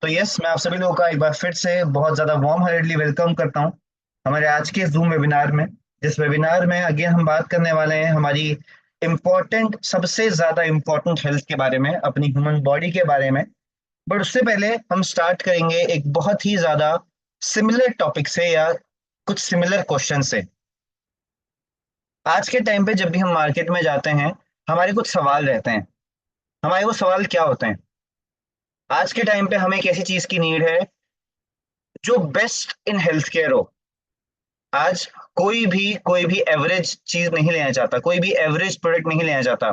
तो यस, मैं आप सभी लोगों का एक बार फिर से बहुत ज्यादा वार्म हार्टेडली वेलकम करता हूं हमारे आज के जूम वेबिनार में। जिस वेबिनार में अगेन हम बात करने वाले हैं हमारी इम्पोर्टेंट, सबसे ज्यादा इम्पोर्टेंट हेल्थ के बारे में, अपनी ह्यूमन बॉडी के बारे में। बट उससे पहले हम स्टार्ट करेंगे एक बहुत ही ज्यादा सिमिलर टॉपिक से या कुछ सिमिलर क्वेश्चन से। आज के टाइम पे जब भी हम मार्केट में जाते हैं, हमारे कुछ सवाल रहते हैं। हमारे वो सवाल क्या होते हैं? आज के टाइम पे हमें एक ऐसी चीज की नीड है जो बेस्ट इन हेल्थ केयर हो। आज कोई भी एवरेज चीज नहीं लेना चाहता, कोई भी एवरेज प्रोडक्ट नहीं लेना चाहता।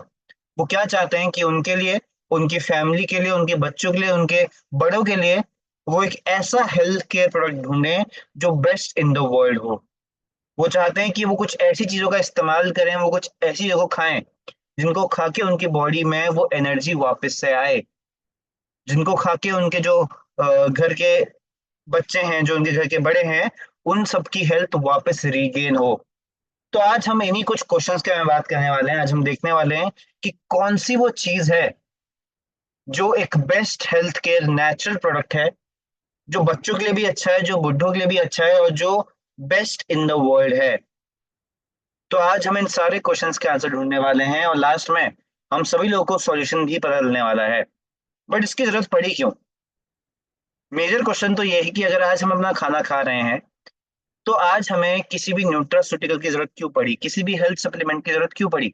वो क्या चाहते हैं कि उनके लिए, उनकी फैमिली के लिए, उनके बच्चों के लिए, उनके बड़ों के लिए वो एक ऐसा हेल्थ केयर प्रोडक्ट ढूंढे जो बेस्ट इन द वर्ल्ड हो। वो चाहते हैं कि वो कुछ ऐसी चीजों का इस्तेमाल करें, वो कुछ ऐसी चीजों को खाएं जिनको खा के उनकी बॉडी में वो एनर्जी वापस से आए, जिनको खा के उनके जो घर के बच्चे हैं, जो उनके घर के बड़े हैं, उन सबकी हेल्थ वापस रीगेन हो। तो आज हम इन्हीं कुछ क्वेश्चंस के बारे में बात करने वाले हैं। आज हम देखने वाले हैं कि कौन सी वो चीज है जो एक best health care natural product है, जो बच्चों के लिए भी अच्छा है, जो बुढ़ों के लिए भी अच्छा है, और जो बेस्ट इन द वर्ल्ड है। तो आज हम इन सारे क्वेश्चंस के आंसर ढूंढने वाले हैं और लास्ट में हम सभी लोगों को सॉल्यूशन भी पता चलने वाला है। बट इसकी जरूरत पड़ी क्यों? मेजर क्वेश्चन तो ये है कि अगर आज हम अपना खाना खा रहे हैं, तो आज हमें किसी भी न्यूट्रास्यूटिकल की जरूरत क्यों पड़ी, किसी भी हेल्थ सप्लीमेंट की जरूरत क्यों पड़ी?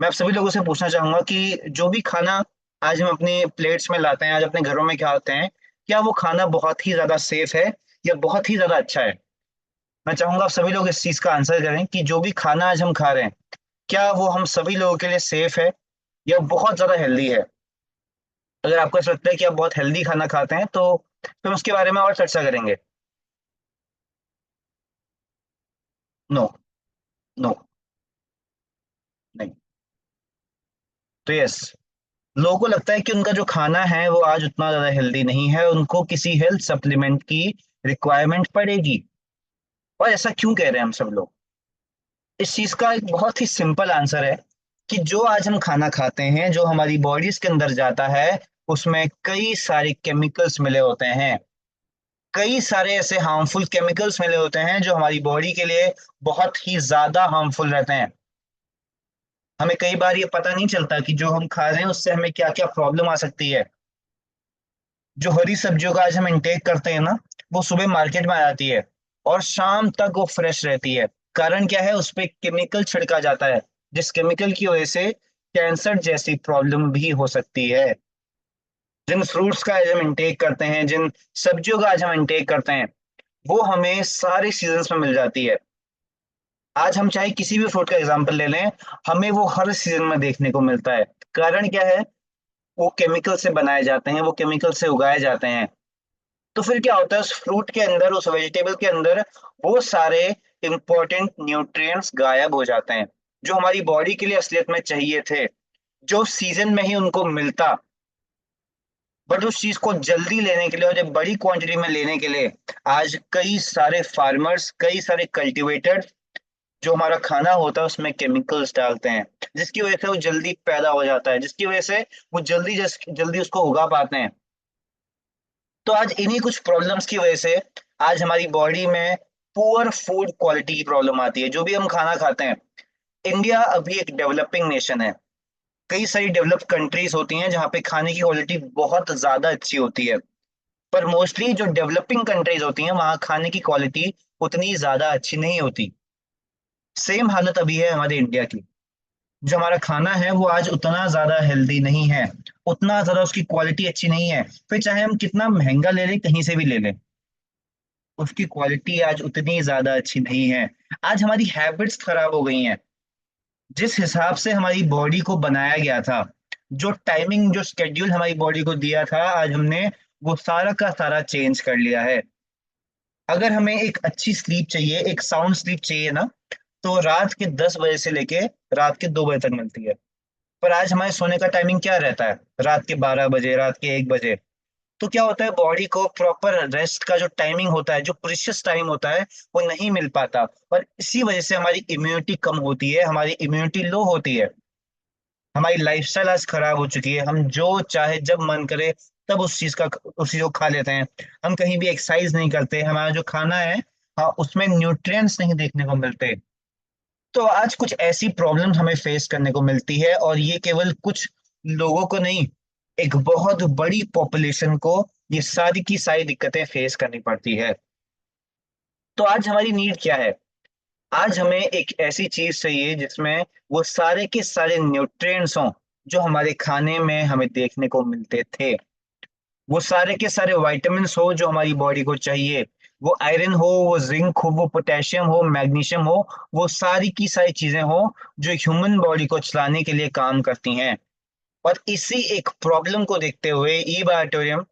मैं आप सभी लोगों से पूछना चाहूंगा कि जो भी खाना आज हम अपने प्लेट्स में लाते हैं, आज अपने घरों में खाते हैं, क्या वो खाना बहुत ही ज्यादा सेफ है या बहुत ही ज्यादा अच्छा है? मैं चाहूंगा आप सभी लोग इस चीज का आंसर करें कि जो भी खाना आज हम खा रहे हैं, क्या वो हम सभी लोगों के लिए सेफ है या बहुत ज्यादा हेल्दी है? अगर आपको ऐसा लगता है कि आप बहुत हेल्दी खाना खाते हैं, तो फिर उसके बारे में और चर्चा करेंगे। नो, नो, नहीं। तो यस, लोगों को लगता है कि उनका जो खाना है वो आज उतना ज्यादा हेल्दी नहीं है, उनको किसी हेल्थ सप्लीमेंट की रिक्वायरमेंट पड़ेगी। और ऐसा क्यों कह रहे हैं हम सब लोग? इस चीज का एक बहुत ही सिंपल आंसर है कि जो आज हम खाना खाते हैं, जो हमारी बॉडीज के अंदर जाता है, उसमें कई सारे केमिकल्स मिले होते हैं। कई सारे ऐसे हार्मफुल केमिकल्स मिले होते हैं जो हमारी बॉडी के लिए बहुत ही ज्यादा हार्मफुल रहते हैं। हमें कई बार ये पता नहीं चलता कि जो हम खा रहे हैं उससे हमें क्या क्या प्रॉब्लम आ सकती है। जो हरी सब्जियों का आज हम इंटेक करते हैं ना, वो सुबह मार्केट में आ जाती है और शाम तक वो फ्रेश रहती है। कारण क्या है? उस पे केमिकल छिड़का जाता है, जिस केमिकल की वजह से कैंसर जैसी प्रॉब्लम भी हो सकती है। जिन फ्रूट्स का आज हम इंटेक करते हैं, जिन सब्जियों का आज हम इंटेक करते हैं, वो हमें सारे सीजन्स में मिल जाती है। आज हम चाहे किसी भी फ्रूट का एग्जाम्पल ले लें, हमें वो हर सीजन में देखने को मिलता है। कारण क्या है? वो केमिकल से बनाए जाते हैं, वो केमिकल से उगाए जाते हैं। तो फिर क्या होता है, उस फ्रूट के अंदर, उस वेजिटेबल के अंदर वो सारे इंपॉर्टेंट न्यूट्रिएंट्स गायब हो जाते हैं जो हमारी बॉडी के लिए असलियत में चाहिए थे, जो सीजन में ही उनको मिलता। बट उस चीज को जल्दी लेने के लिए और एक बड़ी क्वांटिटी में लेने के लिए आज कई सारे फार्मर्स, कई सारे कल्टीवेटर, जो हमारा खाना होता है उसमें केमिकल्स डालते हैं, जिसकी वजह से वो जल्दी पैदा हो जाता है, जिसकी वजह से वो जल्दी जल्दी उसको उगा पाते हैं। तो आज इन्हीं कुछ प्रॉब्लम्स की वजह से आज हमारी बॉडी में पुअर फूड क्वालिटी की प्रॉब्लम आती है। जो भी हम खाना खाते हैं, इंडिया अभी एक डेवलपिंग नेशन है। कई सारी डेवलप्ड कंट्रीज होती हैं जहाँ पे खाने की क्वालिटी बहुत ज्यादा अच्छी होती है, पर मोस्टली जो डेवलपिंग कंट्रीज होती हैं वहाँ खाने की क्वालिटी उतनी ज्यादा अच्छी नहीं होती। सेम हालत अभी है हमारे इंडिया की। जो हमारा खाना है वो आज उतना ज्यादा हेल्दी नहीं है, उतना ज्यादा उसकी क्वालिटी अच्छी नहीं है। फिर चाहे हम कितना महंगा ले लें, कहीं से भी ले लें, उसकी क्वालिटी आज उतनी ज्यादा अच्छी नहीं है। आज हमारी हैबिट्स खराब हो गई हैं। जिस हिसाब से हमारी बॉडी को बनाया गया था, जो टाइमिंग, जो स्केड्यूल हमारी बॉडी को दिया था, आज हमने वो सारा का सारा चेंज कर लिया है। अगर हमें एक अच्छी स्लीप चाहिए, एक साउंड स्लीप चाहिए ना, तो रात के 10 बजे से लेके रात के 2 बजे तक मिलती है। पर आज हमारे सोने का टाइमिंग क्या रहता है? रात के 12 बजे, रात के 1 बजे। तो क्या होता है, बॉडी को प्रॉपर रेस्ट का जो टाइमिंग होता है, जो प्रीशियस टाइम होता है, वो नहीं मिल पाता। और इसी वजह से हमारी इम्यूनिटी कम होती है, हमारी इम्यूनिटी लो होती है। हमारी लाइफस्टाइल आज खराब हो चुकी है। हम जो चाहे जब मन करे तब उस चीज को खा लेते हैं। हम कहीं भी एक्सरसाइज नहीं करते, हमारा जो खाना है, हाँ, उसमें न्यूट्रिएंट्स नहीं देखने को मिलते। तो आज कुछ ऐसी प्रॉब्लम्स हमें फेस करने को मिलती है, और ये केवल कुछ लोगों को नहीं, एक बहुत बड़ी पॉपुलेशन को ये सारी की सारी दिक्कतें फेस करनी पड़ती है। तो आज हमारी नीड क्या है? आज हमें एक ऐसी चीज चाहिए जिसमें वो सारे के सारे न्यूट्रिएंट्स हों जो हमारे खाने में हमें देखने को मिलते थे। वो सारे के सारे विटामिन्स हो जो हमारी बॉडी को चाहिए। वो आयरन हो, वो जिंक हो, वो पोटेशियम हो, मैग्नीशियम हो, वो सारी की सारी चीजें हो जो ह्यूमन बॉडी को चलाने के लिए काम करती हैं। और इसी एक प्रॉब्लम को देखते हुए e biotorium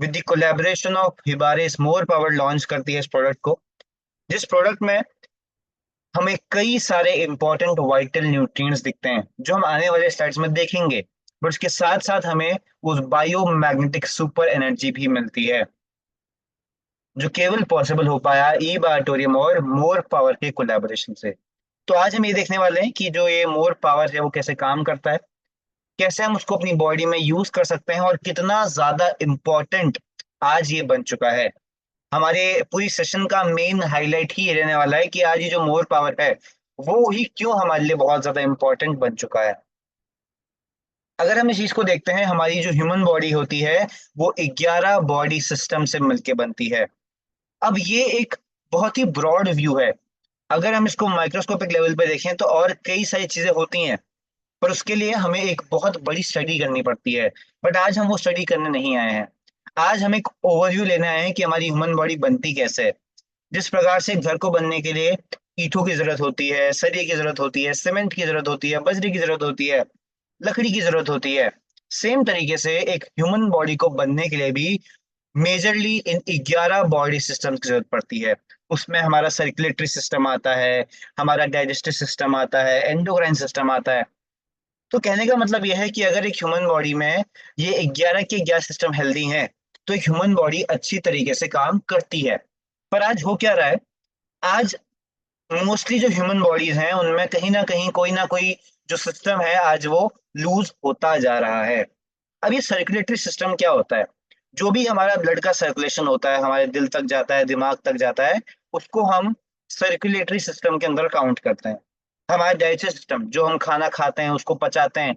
with the collaboration of हिबारिस मोर पावर लॉन्च करती है इस प्रोडक्ट को, जिस प्रोडक्ट में हमें कई सारे इंपॉर्टेंट वाइटल न्यूट्रिएंट्स दिखते हैं जो हम आने वाले स्लाइड्स में देखेंगे। बट उसके साथ साथ हमें उस बायोमैग्नेटिक सुपर एनर्जी भी मिलती है जो केवल पॉसिबल हो पाया ई बायोटोरियम और मोर पावर के कोलैबोरेशन से। तो आज हम ये देखने वाले हैं कि जो ये मोर पावर है वो कैसे काम करता है, कैसे हम उसको अपनी बॉडी में यूज कर सकते हैं, और कितना ज्यादा इम्पोर्टेंट आज ये बन चुका है। हमारे पूरी सेशन का मेन हाईलाइट ही ये रहने वाला है कि आज ये जो मोर पावर है वो ही क्यों हमारे लिए बहुत ज्यादा इंपॉर्टेंट बन चुका है। अगर हम इस चीज को देखते हैं, हमारी जो ह्यूमन बॉडी होती है वो 11 बॉडी सिस्टम से मिलकर बनती है। अब ये एक बहुत ही ब्रॉड व्यू है। अगर हम इसको माइक्रोस्कोपिक लेवल पे देखें तो और कई सारी चीजें होती हैं, पर उसके लिए हमें एक बहुत बड़ी स्टडी करनी पड़ती है। बट आज हम वो स्टडी करने नहीं आए हैं। आज हम एक ओवरव्यू लेने आए हैं कि हमारी ह्यूमन बॉडी बनती कैसे है। जिस प्रकार से घर को बनने के लिए ईंटों की जरूरत होती है, सरिये की जरूरत होती है, सीमेंट की जरूरत होती है, बजरी की जरूरत होती है, लकड़ी की जरूरत होती है, सेम तरीके से एक ह्यूमन बॉडी को बनने के लिए भी मेजरली इन 11 बॉडी सिस्टम की जरूरत पड़ती है। उसमें हमारा सर्कुलेटरी सिस्टम आता है, हमारा डाइजेस्टिव सिस्टम आता है, एंडोक्राइन सिस्टम आता है। तो कहने का मतलब यह है कि अगर एक ह्यूमन बॉडी में ये 11 के 11 सिस्टम हेल्दी हैं, तो एक ह्यूमन बॉडी अच्छी तरीके से काम करती है। पर आज हो क्या रहा है? आज मोस्टली जो ह्यूमन बॉडीज हैं उनमें कहीं ना कोई जो सिस्टम है आज वो लूज होता जा रहा है। अब ये सर्कुलेटरी सिस्टम क्या होता है? जो भी हमारा ब्लड का सर्कुलेशन होता है, हमारे दिल तक जाता है, दिमाग तक जाता है, उसको हम सर्कुलेटरी सिस्टम के अंदर काउंट करते हैं। हमारा डाइजेस्टिव सिस्टम, जो हम खाना खाते हैं उसको पचाते हैं,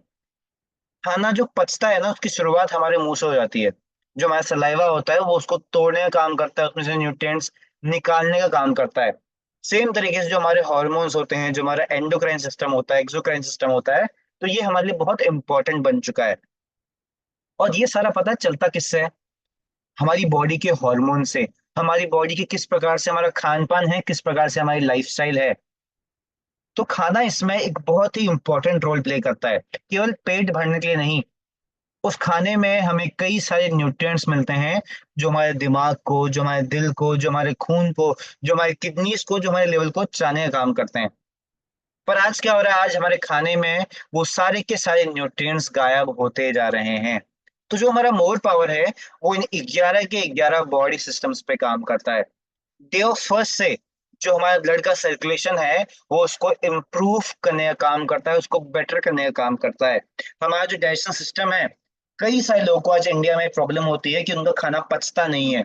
खाना जो पचता है ना उसकी शुरुआत हमारे मुंह से हो जाती है। जो हमारा सलाइवा होता है वो उसको तोड़ने का काम करता है, उसमें से न्यूट्रिएंट्स निकालने का काम करता है। सेम तरीके से जो हमारे हार्मोन्स होते हैं, जो हमारा एंडोक्राइन सिस्टम होता है, एक्सोक्राइन सिस्टम होता है, तो ये हमारे लिए बहुत इंपॉर्टेंट बन चुका है। और ये सारा पता चलता किससे है? हमारी बॉडी के हार्मोन से। हमारी बॉडी के किस प्रकार से हमारा खान पान है, किस प्रकार से हमारी लाइफस्टाइल है। तो खाना इसमें एक बहुत ही इंपॉर्टेंट रोल प्ले करता है, केवल पेट भरने के लिए नहीं। उस खाने में हमें कई सारे न्यूट्रिएंट्स मिलते हैं जो हमारे दिमाग को, जो हमारे दिल को, जो हमारे खून को, जो हमारे किडनीज को, जो हमारे लेवल को चलाने का काम करते हैं। पर आज क्या हो रहा है? आज हमारे खाने में वो सारे के सारे न्यूट्रिएंट्स गायब होते जा रहे हैं। तो जो हमारा मोर पावर है वो इन 11 के 11 बॉडी सिस्टम्स पे काम करता है। डे ऑफ फर्स्ट से जो हमारे ब्लड का सर्कुलेशन है वो उसको इम्प्रूव करने का काम करता है, उसको बेटर करने का काम करता है। हमारा जो डाइजेशन सिस्टम है, कई सारे लोगों को आज इंडिया में प्रॉब्लम होती है कि उनका खाना पचता नहीं है।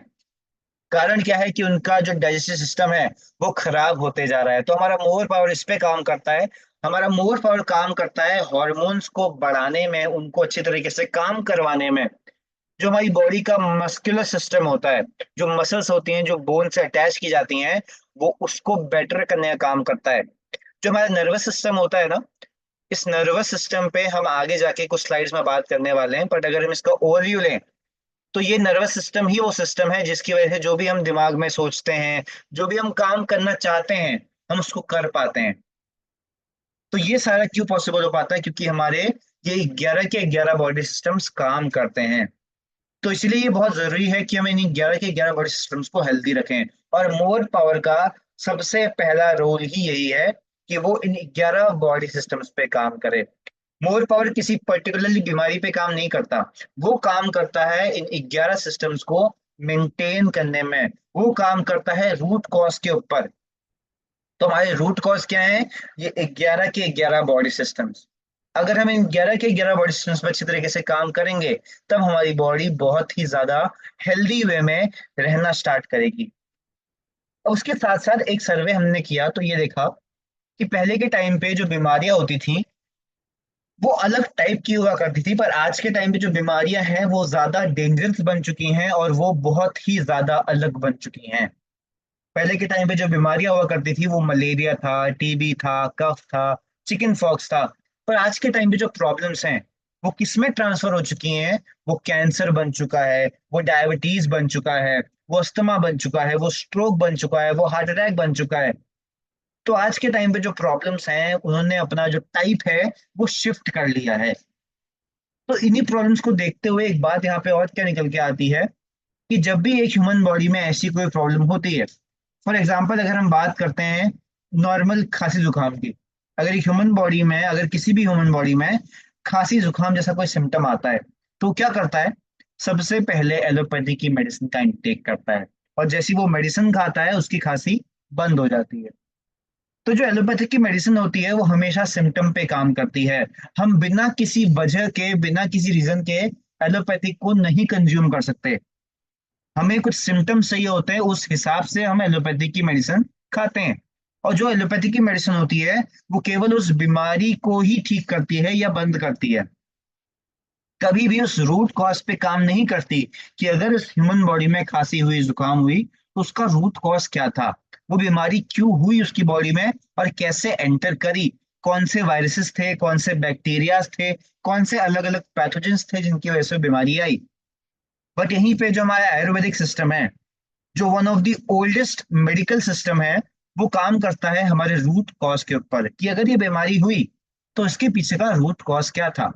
कारण क्या है? कि उनका जो डाइजेस्टिव सिस्टम है वो खराब होते जा रहा है। तो हमारा मोर पावर इस पे काम करता है। हमारा मोर पावर काम करता है हॉर्मोन्स को बढ़ाने में, उनको अच्छी तरीके से काम करवाने में। जो हमारी बॉडी का मस्कुलर सिस्टम होता है, जो मसल्स होती हैं जो बोन से अटैच की जाती हैं, वो उसको बेटर करने का काम करता है। जो हमारा नर्वस सिस्टम होता है ना, इस नर्वस सिस्टम पे हम आगे जाके कुछ स्लाइड्स में बात करने वाले हैं, बट अगर हम इसका ओवरव्यू लें तो ये नर्वस सिस्टम ही वो सिस्टम है जिसकी वजह से जो भी हम दिमाग में सोचते हैं, जो भी हम काम करना चाहते हैं, हम उसको कर पाते हैं। तो ये सारा क्यों पॉसिबल हो पाता है? क्योंकि हमारे ये 11 के 11 बॉडी सिस्टम्स काम करते हैं। तो इसलिए ये बहुत जरूरी है कि हम इन 11 के 11 बॉडी सिस्टम्स को हेल्दी रखें। और मोर पावर का सबसे पहला रोल ही यही है कि वो इन 11 बॉडी सिस्टम्स पे काम करे। मोर पावर किसी पर्टिकुलरली बीमारी पे काम नहीं करता, वो काम करता है इन 11 सिस्टम्स को मेंटेन करने में। वो काम करता है रूट कॉज के ऊपर। तो हमारे रूट कॉज क्या है? ये 11 के 11 बॉडी सिस्टम्स। अगर हम इन 11 के 11 बॉडी सिस्टम्स पर अच्छी तरीके से काम करेंगे, तब हमारी बॉडी बहुत ही ज्यादा हेल्दी वे में रहना स्टार्ट करेगी। और उसके साथ साथ एक सर्वे हमने किया तो ये देखा कि पहले के टाइम पे जो बीमारियां होती थी वो अलग टाइप की हुआ करती थी, पर आज के टाइम पे जो बीमारियां हैं वो ज्यादा डेंजरस बन चुकी हैं और वो बहुत ही ज्यादा अलग बन चुकी हैं। पहले के टाइम पे जो बीमारियां हुआ करती थी वो मलेरिया था, टीबी था, कफ था, चिकन फॉक्स था। पर आज के टाइम पे जो प्रॉब्लम्स हैं वो किसमें ट्रांसफर हो चुकी हैं? वो कैंसर बन चुका है, वो डायबिटीज बन चुका है, वो अस्थमा बन चुका है, वो स्ट्रोक बन चुका है, वो हार्ट अटैक बन चुका है। तो आज के टाइम पे जो प्रॉब्लम्स हैं उन्होंने अपना जो टाइप है वो शिफ्ट कर लिया है। तो इन्हीं प्रॉब्लम्स को देखते हुए एक बात यहाँ पे और क्या निकल के आती है कि जब भी एक ह्यूमन बॉडी में ऐसी कोई प्रॉब्लम होती है, फॉर एग्जाम्पल अगर हम बात करते हैं नॉर्मल खांसी जुकाम की, अगर एक ह्यूमन बॉडी में, अगर किसी भी ह्यूमन बॉडी में खांसी जुकाम जैसा कोई सिम्टम आता है, तो क्या करता है? सबसे पहले एलोपैथी की मेडिसिन का इंटेक करता है, और जैसी वो मेडिसिन खाता है उसकी खांसी बंद हो जाती है। तो जो एलोपैथिक की मेडिसिन होती है वो हमेशा सिम्टम पे काम करती है। हम बिना किसी वजह के, बिना किसी रीजन के एलोपैथिक को नहीं कंज्यूम कर सकते। हमें कुछ सिम्टम्स चाहिए होते हैं, उस हिसाब से हम एलोपैथिक की मेडिसिन खाते हैं। और जो एलोपैथिक की मेडिसिन होती है वो केवल उस बीमारी को ही ठीक करती है या बंद करती है, कभी भी उस रूट कॉज पे काम नहीं करती कि अगर इस ह्यूमन बॉडी में खांसी हुई, जुकाम हुई, तो उसका रूट कॉज क्या था, वो बीमारी क्यों हुई उसकी बॉडी में और कैसे एंटर करी, कौन से वायरसेस थे, कौन से बैक्टीरियाज थे, कौन से अलग अलग पैथोजेंस थे जिनकी वजह से बीमारी आई। बट यहीं पे जो हमारा आयुर्वेदिक सिस्टम है, जो one of the oldest medical system है, वो काम करता है हमारे रूट कॉज के ऊपर कि अगर ये बीमारी हुई तो इसके पीछे का रूट कॉज क्या था,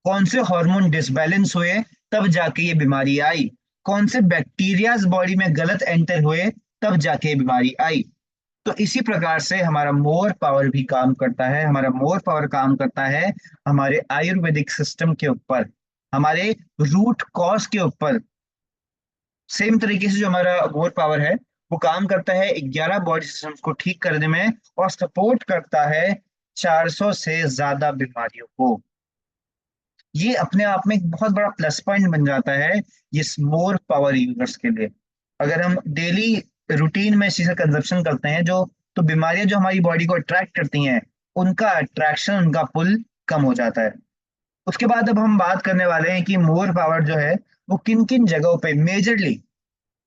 कौन से हार्मोन डिसबैलेंस हुए तब जाके ये बीमारी आई, कौन से बैक्टीरियाज बॉडी में गलत एंटर हुए तब जाके ये बीमारी आई। तो इसी प्रकार से हमारा मोर पावर भी काम करता है, हमारा मोर पावर काम करता है हमारे आयुर्वेदिक सिस्टम के ऊपर, हमारे रूट कॉज के ऊपर। सेम तरीके से जो हमारा मोर पावर है वो काम करता है 11 बॉडी सिस्टम्स को ठीक करने में, और सपोर्ट करता है 400 से ज्यादा बीमारियों को। ये अपने आप में एक बहुत बड़ा प्लस पॉइंट बन जाता है ये मोर पावर यूजर्स के लिए। अगर हम डेली रूटीन में इस चीज का कंजप्शन करते हैं, जो तो बीमारियां जो हमारी बॉडी को अट्रैक्ट करती हैं, उनका अट्रैक्शन, उनका पुल कम हो जाता है। उसके बाद अब हम बात करने वाले हैं कि मोर पावर जो है वो किन किन जगहों पे मेजरली,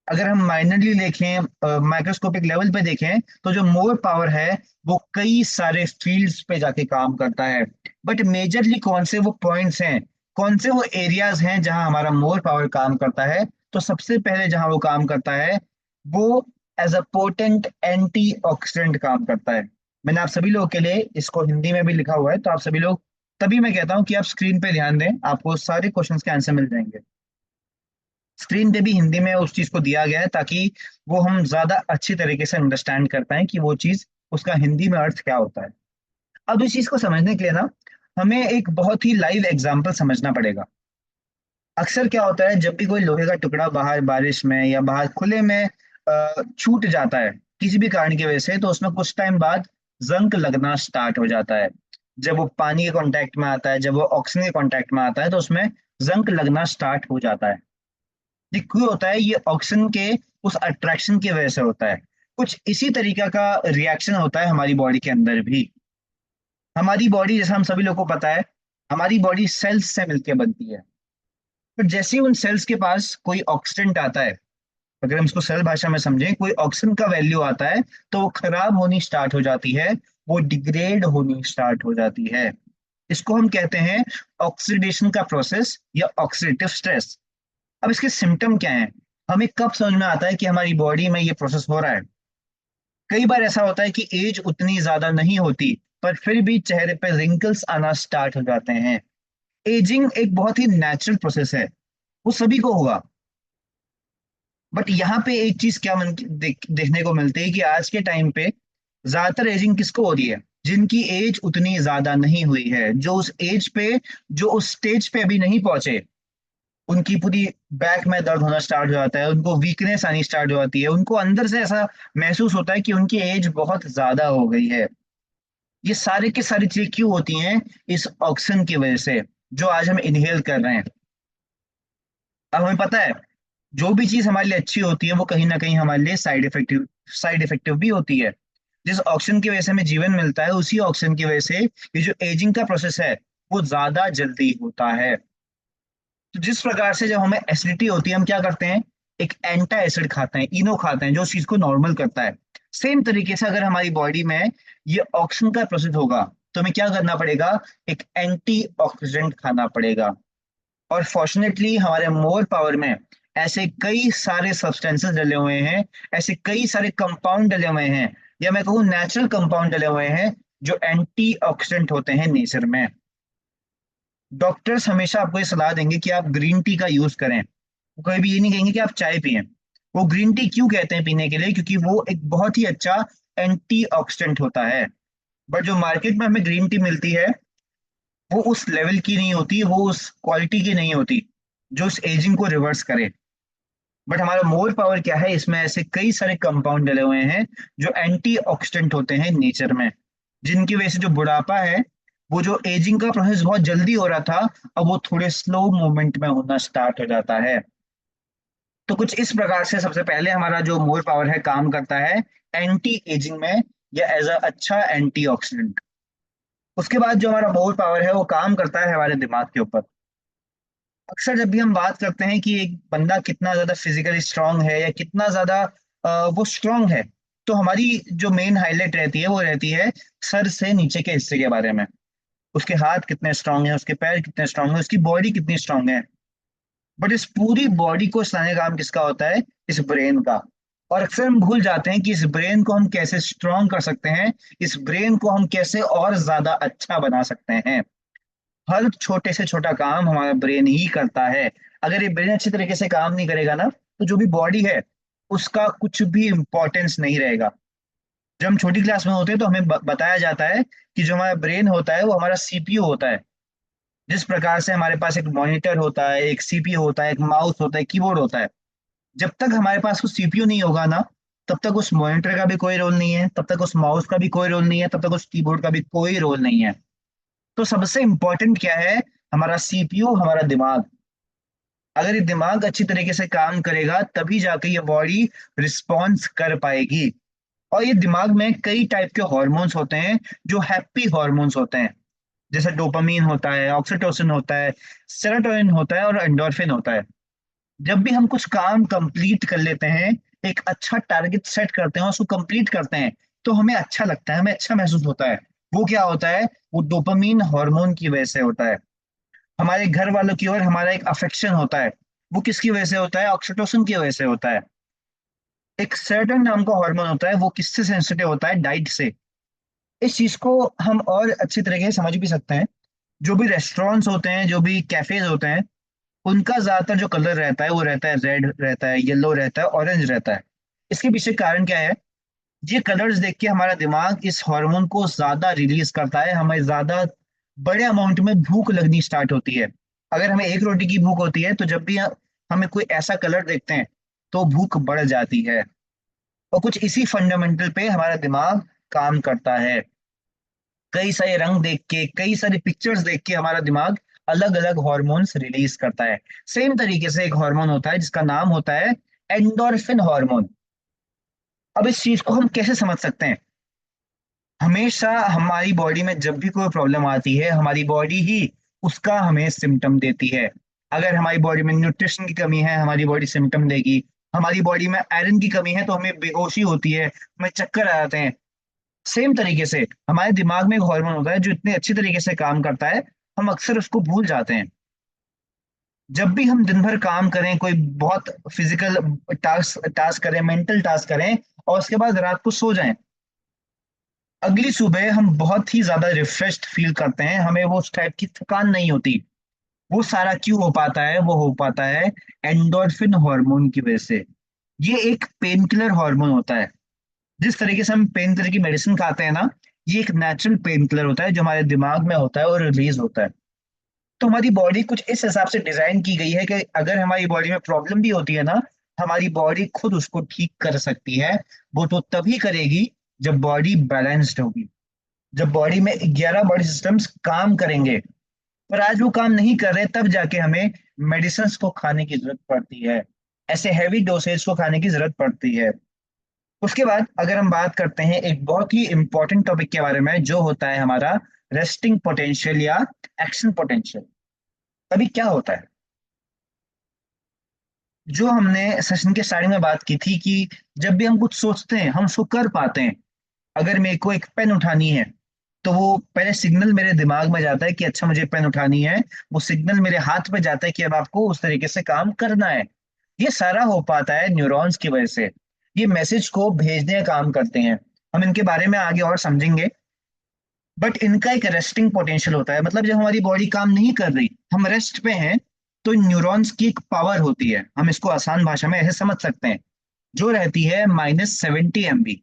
अगर हम माइनरली देखें, माइक्रोस्कोपिक लेवल पे देखें, तो जो मोर पावर है वो कई सारे फील्ड्स पे जाके काम करता है। बट मेजरली कौन से वो पॉइंट्स हैं, कौन से वो एरियाज हैं जहां हमारा मोर पावर काम करता है? तो सबसे पहले जहां वो काम करता है वो एज अ पोटेंट एंटीऑक्सीडेंट काम करता है। मैंने आप सभी लोगों के लिए इसको हिंदी में भी लिखा हुआ है, तो आप सभी लोग, तभी मैं कहता हूँ कि आप स्क्रीन पे ध्यान दें, आपको सारे क्वेश्चंस के आंसर मिल जाएंगे। स्क्रीन पे भी हिंदी में उस चीज को दिया गया है ताकि वो हम ज्यादा अच्छी तरीके से अंडरस्टैंड कर पाए कि वो चीज, उसका हिंदी में अर्थ क्या होता है। अब इस चीज को समझने के लिए ना हमें एक बहुत ही लाइव एग्जांपल समझना पड़ेगा। अक्सर क्या होता है जब भी कोई लोहे का टुकड़ा बाहर बारिश में या बाहर खुले में छूट जाता है किसी भी कारण की वजह से, तो उसमें कुछ टाइम बाद जंग लगना स्टार्ट हो जाता है। जब वो पानी के कांटेक्ट में आता है, जब वो ऑक्सीजन के कांटेक्ट में आता है, तो उसमें जंग लगना स्टार्ट हो जाता है। ये क्यों होता है? ये ऑक्सीजन के उस अट्रैक्शन की वजह से होता है। कुछ इसी तरीका का रिएक्शन होता है हमारी बॉडी के अंदर भी। हमारी बॉडी, जैसा हम सभी लोगों को पता है, हमारी बॉडी सेल्स से मिलकर बनती है। पर जैसे ही उन सेल्स के पास कोई ऑक्सीडेंट आता है, अगर हम इसको सरल भाषा में समझें, कोई ऑक्सीजन का वैल्यू आता है, तो वो खराब होनी स्टार्ट हो जाती है, वो डिग्रेड होनी स्टार्ट हो जाती है। इसको हम कहते हैं ऑक्सीडेशन का प्रोसेस या ऑक्सीडेटिव स्ट्रेस। अब इसके सिम्टम क्या हैं? हमें कब समझ में आता है कि हमारी बॉडी में ये प्रोसेस हो रहा है? कई बार ऐसा होता है कि एज उतनी ज्यादा नहीं होती, पर फिर भी चेहरे पे रिंकल्स आना स्टार्ट हो जाते हैं। एजिंग एक बहुत ही नेचुरल प्रोसेस है, वो सभी को होगा। बट यहाँ पे एक चीज क्या देखने को मिलती है कि आज के टाइम पे ज्यादातर एजिंग किसको हो रही है? जिनकी एज उतनी ज्यादा नहीं हुई है, जो उस एज पे, जो उस स्टेज पे अभी नहीं पहुंचे, उनकी पूरी बैक में दर्द होना स्टार्ट हो जाता है, उनको वीकनेस आनी स्टार्ट हो जाती है, उनको अंदर से ऐसा महसूस होता है कि उनकी एज बहुत ज्यादा हो गई है। ये सारे के सारी चीजें क्यों होती हैं? इस ऑक्सीजन की वजह से, जो आज हम इनहेल कर रहे हैं। अब हमें पता है, जो भी चीज हमारे लिए अच्छी होती है वो कहीं ना कहीं हमारे लिए साइड इफेक्टिव भी होती है। जिस ऑक्सीजन की वजह से हमें जीवन मिलता है, उसी ऑक्सीजन की वजह से ये जो एजिंग का प्रोसेस है वो ज्यादा जल्दी होता है। तो जिस प्रकार से जब हमें एसिडिटी होती है, हम क्या करते हैं? एक एंटा एसिड खाते हैं, इनो खाते हैं, जो उस चीज को नॉर्मल करता है। सेम तरीके से अगर हमारी बॉडी में ये ऑक्सीजन का प्रोसेस होगा, तो हमें क्या करना पड़ेगा? एक एंटी ऑक्सीडेंट खाना पड़ेगा। और फॉर्चुनेटली हमारे मोर पावर में ऐसे कई सारे सब्सटेंसेस डले हुए हैं, ऐसे कई सारे कंपाउंड डले हुए हैं, या मैं कहूँ नेचुरल कंपाउंड डले हुए हैं, जो एंटीऑक्सीडेंट होते हैं नेचर में। डॉक्टर्स हमेशा आपको ये सलाह देंगे कि आप ग्रीन टी का यूज करें। वो कभी भी ये नहीं कहेंगे कि आप चाय पिएं। वो ग्रीन टी क्यों कहते हैं पीने के लिए? क्योंकि वो एक बहुत ही अच्छा एंटीऑक्सीडेंट होता है। बट जो मार्केट में हमें ग्रीन टी मिलती है, वो उस लेवल की नहीं होती, वो उस क्वालिटी की नहीं होती जो उस एजिंग को रिवर्स करे। बट हमारा मोर पावर क्या है? इसमें ऐसे कई सारे कंपाउंड डले हुए हैं जो एंटीऑक्सीडेंट होते हैं नेचर में, जिनकी वजह से जो बुढ़ापा है, वो जो एजिंग का प्रोसेस बहुत जल्दी हो रहा था, अब वो थोड़े स्लो मूवमेंट में होना स्टार्ट हो जाता है। तो कुछ इस प्रकार से सबसे पहले हमारा जो मोर पावर है काम करता है एंटी एजिंग में, या एज अ अच्छा एंटीऑक्सीडेंट। उसके बाद जो हमारा मोर पावर है वो काम करता है हमारे दिमाग के ऊपर। अक्सर जब भी हम बात करते हैं कि एक बंदा कितना ज्यादा फिजिकली स्ट्रांग है या कितना ज्यादा वो स्ट्रांग है, तो हमारी जो मेन हाईलाइट रहती है वो रहती है सर से नीचे के हिस्से के बारे में। उसके हाथ कितने स्ट्रांग है, उसके पैर कितने स्ट्रांग है, उसकी बॉडी कितनी स्ट्रांग है। बट इस पूरी बॉडी को चलाने का काम किसका होता है? इस ब्रेन का। और अक्सर हम भूल जाते हैं कि इस ब्रेन को हम कैसे स्ट्रांग कर सकते हैं, इस ब्रेन को हम कैसे और ज्यादा अच्छा बना सकते हैं। हर छोटे से छोटा काम हमारा ब्रेन ही करता है। अगर ये ब्रेन अच्छी तरीके से काम नहीं करेगा ना, तो जो भी बॉडी है उसका कुछ भी इंपॉर्टेंस नहीं रहेगा। जब हम छोटी क्लास में होते हैं तो हमें बताया जाता है कि जो हमारा ब्रेन होता है वो हमारा सीपीयू होता है। जिस प्रकार से हमारे पास एक मॉनिटर होता है, एक सीपीयू होता है, एक माउस होता है, कीबोर्ड होता है। जब तक हमारे पास कुछ सीपीयू नहीं होगा ना, तब तक उस मॉनिटर का भी कोई रोल नहीं है, तब तक उस माउस का भी कोई रोल नहीं है, तब तक उस कीबोर्ड का भी कोई रोल नहीं है। तो सबसे इंपॉर्टेंट क्या है? हमारा सीपीयू, हमारा दिमाग। अगर ये दिमाग अच्छी तरीके से काम करेगा तभी जाके ये बॉडी रिस्पॉन्स कर पाएगी। और ये दिमाग में कई टाइप के हॉर्मोन्स होते हैं, जो हैप्पी हॉर्मोन्स होते हैं। जैसे डोपामीन होता है, ऑक्सीटोसिन होता है, सेरोटोनिन होता है और एंडोर्फिन होता है। जब भी हम कुछ काम कंप्लीट कर लेते हैं, एक अच्छा टारगेट सेट करते हैं, उसको कंप्लीट करते हैं, तो हमें अच्छा लगता है, हमें अच्छा महसूस होता है। वो क्या होता है? वो डोपामीन हार्मोन की वजह से होता है। हमारे घर वालों की ओर हमारा एक अफेक्शन होता है, वो किसकी वजह से होता है? ऑक्सीटोसिन की वजह से होता है। एक सर्टेन नाम का हार्मोन होता है, वो किससे सेंसिटिव होता है? डाइट से। इस चीज को हम और अच्छी तरीके से समझ भी सकते हैं। जो भी रेस्टोरेंट्स होते हैं, जो भी कैफेज होते हैं, उनका ज्यादातर जो कलर रहता है वो रहता है रेड, रहता है येलो, रहता है ऑरेंज रहता है। इसके पीछे कारण क्या है? ये कलर्स देख के हमारा दिमाग इस हार्मोन को ज्यादा रिलीज करता है, हमें ज्यादा बड़े अमाउंट में भूख लगनी स्टार्ट होती है। अगर हमें एक रोटी की भूख होती है, तो जब भी हमें कोई ऐसा कलर देखते हैं, तो भूख बढ़ जाती है। और कुछ इसी फंडामेंटल पे हमारा दिमाग काम करता है। कई सारे रंग देख के, कई सारी पिक्चर्स देख के हमारा दिमाग अलग अलग हॉर्मोन्स रिलीज करता है। सेम तरीके से एक हार्मोन होता है जिसका नाम होता है एंडोर्फिन हार्मोन। अब इस चीज को हम कैसे समझ सकते हैं? हमेशा हमारी बॉडी में जब भी कोई प्रॉब्लम आती है, हमारी बॉडी ही उसका हमें सिम्टम देती है। अगर हमारी बॉडी में न्यूट्रिशन की कमी है, हमारी बॉडी सिम्टम देगी। हमारी बॉडी में आयरन की कमी है तो हमें बेहोशी होती है, हमें चक्कर आ जाते हैं। सेम तरीके से हमारे दिमाग में एक हार्मोन होता है जो इतने अच्छी तरीके से काम करता है, हम अक्सर उसको भूल जाते हैं। जब भी हम दिन भर काम करें, कोई बहुत फिजिकल टास्क टास्क करें, मेंटल टास्क करें, और उसके बाद रात को सो जाएं, अगली सुबह हम बहुत ही ज्यादा रिफ्रेश्ड फील करते हैं, हमें वो उस टाइप की थकान नहीं होती। वो सारा क्यों हो पाता है? वो हो पाता है एंडोर्फिन हार्मोन की वजह से। ये एक पेन किलर हार्मोन होता है। जिस तरीके से हम पेन किलर की मेडिसिन खाते हैं ना, ये एक नेचुरल पेन किलर होता है जो हमारे दिमाग में होता है और रिलीज होता है। तो हमारी बॉडी कुछ इस हिसाब से डिजाइन की गई है कि अगर हमारी बॉडी में प्रॉब्लम भी होती है ना, हमारी बॉडी खुद उसको ठीक कर सकती है। वो तो तभी करेगी जब बॉडी बैलेंस्ड होगी। जब बॉडी में 11 बॉडी सिस्टम्स काम करेंगे, पर आज वो काम नहीं कर रहे, तब जाके हमें मेडिसिन को खाने की जरूरत पड़ती है, ऐसे हैवी डोसेज को खाने की जरूरत पड़ती है। उसके बाद अगर हम बात करते हैं एक बहुत ही इंपॉर्टेंट टॉपिक के बारे में, जो होता है हमारा रेस्टिंग पोटेंशियल या एक्शन पोटेंशियल। अभी क्या होता है, जो हमने सेशन के स्टार्टिंग में बात की थी कि जब भी हम कुछ सोचते हैं हम उसको कर पाते हैं। अगर मेरे को एक पेन उठानी है, तो वो पहले सिग्नल मेरे दिमाग में जाता है कि अच्छा मुझे पेन उठानी है, वो सिग्नल मेरे हाथ पे जाता है कि अब आपको उस तरीके से काम करना है। ये सारा हो पाता है न्यूरॉन्स की वजह से। ये मैसेज को भेजने का काम करते हैं। हम इनके बारे में आगे और समझेंगे। बट इनका एक रेस्टिंग पोटेंशियल होता है, मतलब जब हमारी बॉडी काम नहीं कर रही, हम रेस्ट पे हैं, तो न्यूरॉन्स की एक पावर होती है, हम इसको आसान भाषा में ऐसे समझ सकते हैं, जो रहती है -70 MB।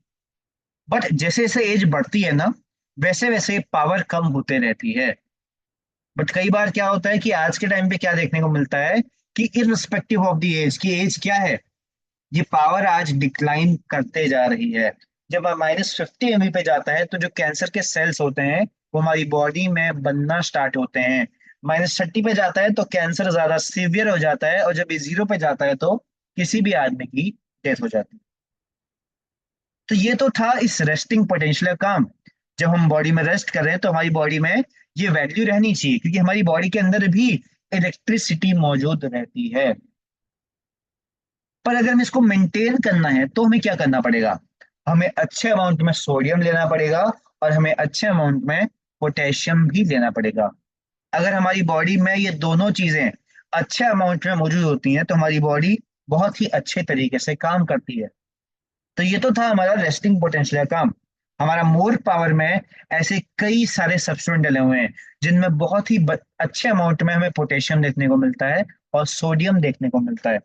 बट जैसे जैसे एज बढ़ती है ना, वैसे वैसे पावर कम होते रहती है। बट कई बार क्या होता है कि आज के टाइम पे क्या देखने को मिलता है कि इररिस्पेक्टिव ऑफ द एज, की एज क्या है, ये पावर आज डिक्लाइन करते जा रही है। जब -50 MB पे जाता है, तो जो कैंसर के सेल्स होते हैं वो हमारी बॉडी में बनना स्टार्ट होते हैं। -30 पे जाता है तो कैंसर ज्यादा सीवियर हो जाता है, और जब ये 0 पे जाता है तो किसी भी आदमी की डेथ हो जाती है। तो ये तो था इस रेस्टिंग पोटेंशियल का काम। जब हम बॉडी में रेस्ट कर रहे हैं तो हमारी बॉडी में ये वैल्यू रहनी चाहिए, क्योंकि हमारी बॉडी के अंदर भी इलेक्ट्रिसिटी मौजूद रहती है। पर अगर हमें इसको मेंटेन करना है तो हमें क्या करना पड़ेगा, हमें अच्छे अमाउंट में सोडियम लेना पड़ेगा, और हमें अच्छे अमाउंट में पोटेशियम भी लेना पड़ेगा। अगर हमारी बॉडी में ये दोनों चीजें अच्छे अमाउंट में मौजूद होती हैं, तो हमारी बॉडी बहुत ही अच्छे तरीके से काम करती है। तो ये तो था हमारा रेस्टिंग पोटेंशियल का काम। हमारा मोर पावर में ऐसे कई सारे सब्स्टिट्यूएंट डले हुए हैं, जिनमें बहुत ही अच्छे अमाउंट में हमें पोटेशियम देखने को मिलता है और सोडियम देखने को मिलता है।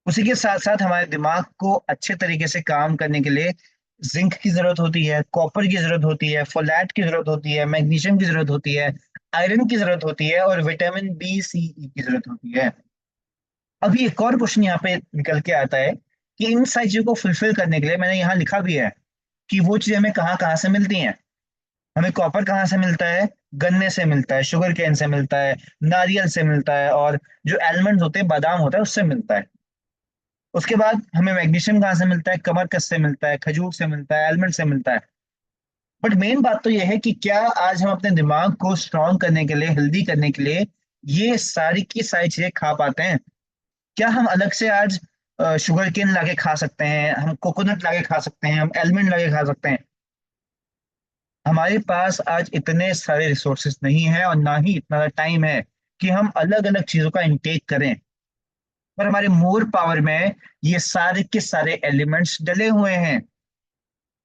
उसी के साथ साथ हमारे दिमाग को अच्छे तरीके से काम करने के लिए जिंक की जरूरत होती है, कॉपर की जरूरत होती है, फोलेट की जरूरत होती है, मैग्नीशियम की जरूरत होती है, आयरन की जरूरत होती है, और विटामिन B, C, E की जरूरत होती है। अभी एक और क्वेश्चन यहाँ पे निकल के आता है कि इन सारी चीजों को फुलफिल करने के लिए, मैंने यहाँ लिखा भी है कि वो चीजें हमें कहाँ कहाँ से मिलती हैं। हमें कॉपर कहाँ से मिलता है, गन्ने से मिलता है, शुगर केन से मिलता है, नारियल से मिलता है, और जो एलमंड होते हैं, बादाम होता है, उससे मिलता है। उसके बाद हमें मैग्नीशियम कहाँ से मिलता है, कमरकस से मिलता है, खजूर से मिलता है, आलमंड से मिलता है। बट मेन बात तो यह है कि क्या आज हम अपने दिमाग को स्ट्रांग करने के लिए, हेल्दी करने के लिए, ये सारी की सारी चीजें खा पाते हैं? क्या हम अलग से आज शुगर केन लाके खा सकते हैं, हम कोकोनट लाके खा सकते हैं, हम आलमंड लाके खा सकते हैं? हमारे पास आज इतने सारे रिसोर्सेस नहीं है, और ना ही इतना टाइम है कि हम अलग अलग चीजों का इंटेक करें। पर हमारे मोर पावर में ये सारे के सारे एलिमेंट्स डले हुए हैं।